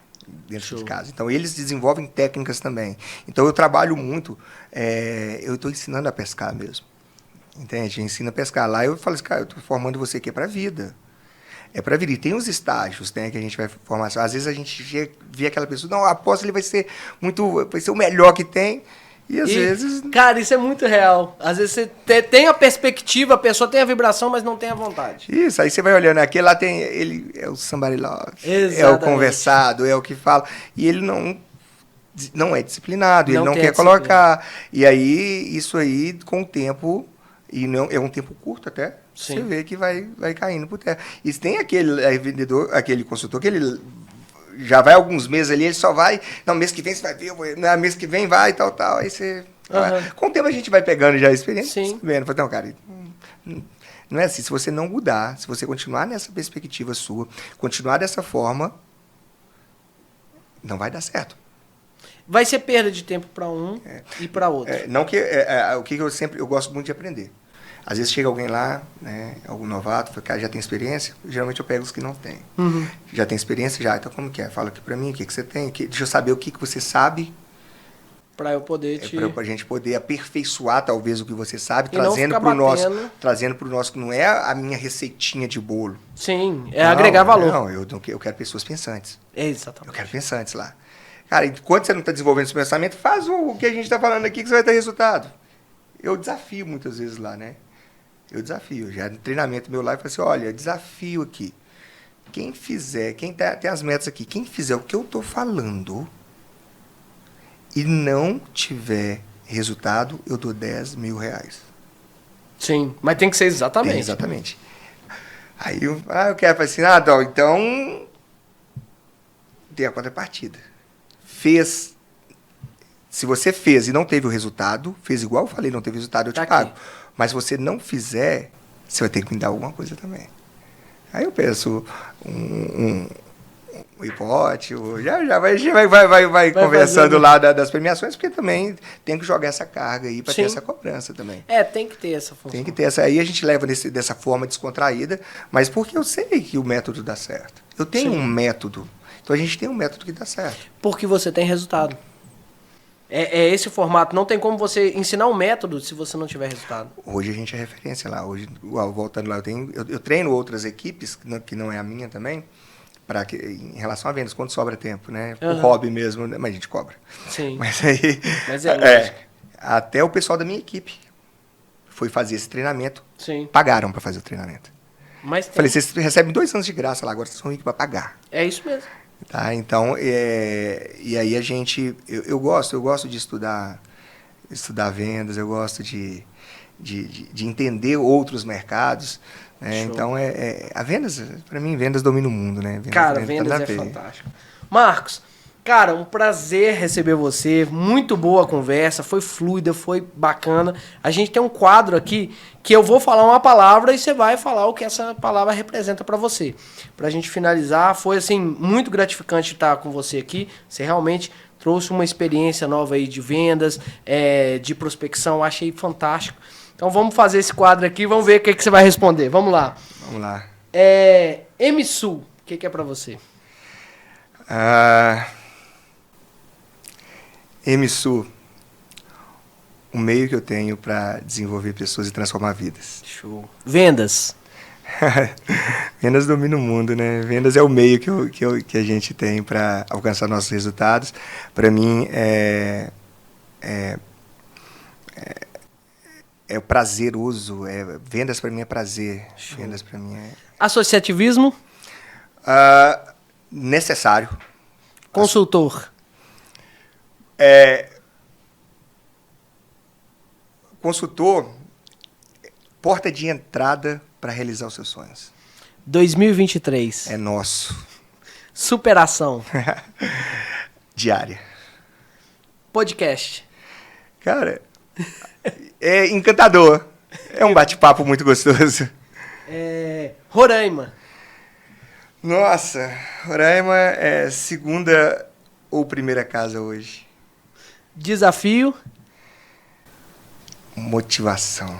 de casa. Então, eles desenvolvem técnicas também. Então, eu trabalho muito, eu estou ensinando a pescar mesmo. Entende? Eu ensino a pescar. Lá eu falo assim, cara, eu estou formando você aqui para a vida. É para vir. E tem os estágios, né, que a gente vai formar. Às vezes a gente vê aquela pessoa, não, aposto ele vai ser o melhor que tem. E às vezes... Cara, isso é muito real. Às vezes você tem a perspectiva, a pessoa tem a vibração, mas não tem a vontade. Isso, aí você vai olhando, aquele lá tem, ele é o somebody love, Exatamente. é o conversado, é o que fala. E ele não é disciplinado, ele não quer colocar. E aí, isso aí, com o tempo, e não, é um tempo curto até, Sim. você vê que vai caindo por terra. E tem aquele vendedor, aquele consultor, que ele já vai alguns meses ali, ele só vai, não, mês que vem você vai ver, mês que vem vai, tal, aí você... Com o tempo a gente vai pegando já a experiência, Sim. vendo, então, cara, não é assim, se você não mudar, se você continuar nessa perspectiva sua, continuar dessa forma, não vai dar certo. Vai ser perda de tempo para um e para outro. O que eu gosto muito de aprender. Às vezes chega alguém lá, né, algum novato, fala, cara, já tem experiência? Geralmente eu pego os que não têm. Uhum. Já tem experiência? Já. Então como que é? Fala aqui pra mim, o que você tem? Deixa eu saber o que você sabe. Pra eu poder Pra gente poder aperfeiçoar, talvez, o que você sabe, e trazendo pro nosso, que não é a minha receitinha de bolo. Sim, agregar valor. Não, eu quero pessoas pensantes. Exatamente. Eu quero pensantes lá. Cara, enquanto você não está desenvolvendo esse pensamento, faz o que a gente está falando aqui que você vai ter resultado. Eu desafio muitas vezes lá, né? Eu desafio. Já no treinamento meu lá, eu falo assim, olha, desafio aqui. Quem fizer, tem as metas aqui, quem fizer o que eu estou falando e não tiver resultado, eu dou R$10 mil. Sim, mas tem que ser exatamente. Exatamente. Aí eu quero falar assim, então tem a contrapartida. Se você fez e não teve o resultado, fez igual eu falei, não teve resultado, eu te pago. Aqui. Mas se você não fizer, você vai ter que me dar alguma coisa também. Aí eu peço um hipote, a gente vai conversando lá das premiações, porque também tem que jogar essa carga aí para ter essa cobrança também. Tem que ter essa função. Tem que ter essa. Aí a gente leva dessa forma descontraída, mas porque eu sei que o método dá certo. Eu tenho um método. Então a gente tem um método que dá certo. Porque você tem resultado. É esse o formato. Não tem como você ensinar um método se você não tiver resultado. Hoje a gente é referência lá. Hoje, voltando lá, eu treino outras equipes, que não é a minha também, em relação a vendas, quando sobra tempo, né? O hobby mesmo, né? Mas a gente cobra. Sim. Mas aí... Mas lógico. Até o pessoal da minha equipe foi fazer esse treinamento. Sim. Pagaram para fazer o treinamento. Mas falei, vocês recebem 2 anos de graça lá, agora vocês são ricos para pagar. É isso mesmo. Tá? Então, e aí a gente... Eu gosto de estudar vendas, eu gosto de entender outros mercados. Né? Então, a vendas, para mim, vendas domina o mundo. Né? Vendas é fantástico. Marcos, cara, um prazer receber você. Muito boa a conversa, foi fluida, foi bacana. A gente tem um quadro aqui que eu vou falar uma palavra e você vai falar o que essa palavra representa para você. Pra gente finalizar, foi assim muito gratificante estar com você aqui. Você realmente trouxe uma experiência nova aí de vendas, de prospecção, achei fantástico. Então vamos fazer esse quadro aqui, vamos ver o que você vai responder. Vamos lá. Vamos lá. MSU, o que é para você? MSU, o meio que eu tenho para desenvolver pessoas e transformar vidas. Show. Vendas. Vendas domina o mundo, né? Vendas é o meio que a gente tem para alcançar nossos resultados. Para mim, é prazeroso. Vendas para mim é prazer. Show. Vendas para mim é... Associativismo? necessário. Consultor. Consultor, porta de entrada para realizar os seus sonhos. 2023. É nosso. Superação. Diária. Podcast. Cara, é encantador. É um bate-papo muito gostoso. Roraima. Nossa, Roraima é segunda ou primeira casa hoje. Desafio. Motivação.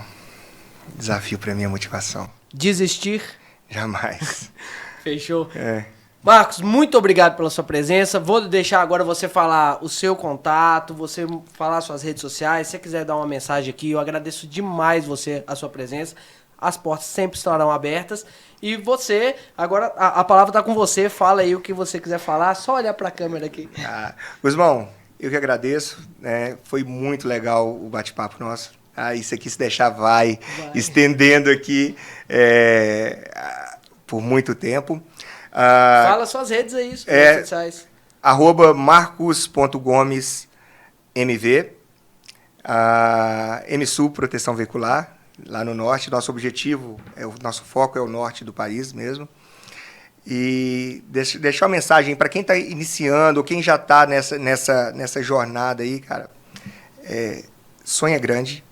Desafio para mim é motivação. Desistir. Jamais. Fechou. É. Marcos, muito obrigado pela sua presença. Vou deixar agora você falar o seu contato, você falar suas redes sociais. Se você quiser dar uma mensagem aqui, eu agradeço demais a sua presença. As portas sempre estarão abertas. E você, agora a palavra está com você. Fala aí o que você quiser falar. Só olhar para a câmera aqui. Guzmão, eu que agradeço. Né? Foi muito legal o bate-papo nosso. Isso aqui, se deixar, vai estendendo aqui por muito tempo. Fala suas redes aí, suas redes sociais. @marcos.gomesmv, MSU Proteção Veicular, lá no norte. Nosso objetivo, nosso foco é o norte do país mesmo. E deixar uma mensagem para quem está iniciando, ou quem já está nessa jornada aí, cara. Sonha grande,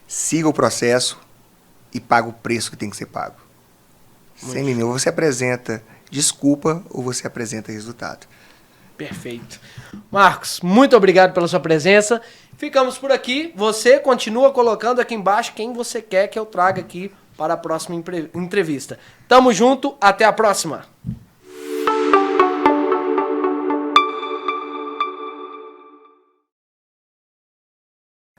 siga o processo e paga o preço que tem que ser pago. Sem mimimi, ou você apresenta desculpa ou você apresenta resultado. Perfeito. Marcos, muito obrigado pela sua presença. Ficamos por aqui. Você continua colocando aqui embaixo quem você quer que eu traga aqui para a próxima entrevista. Tamo junto, até a próxima.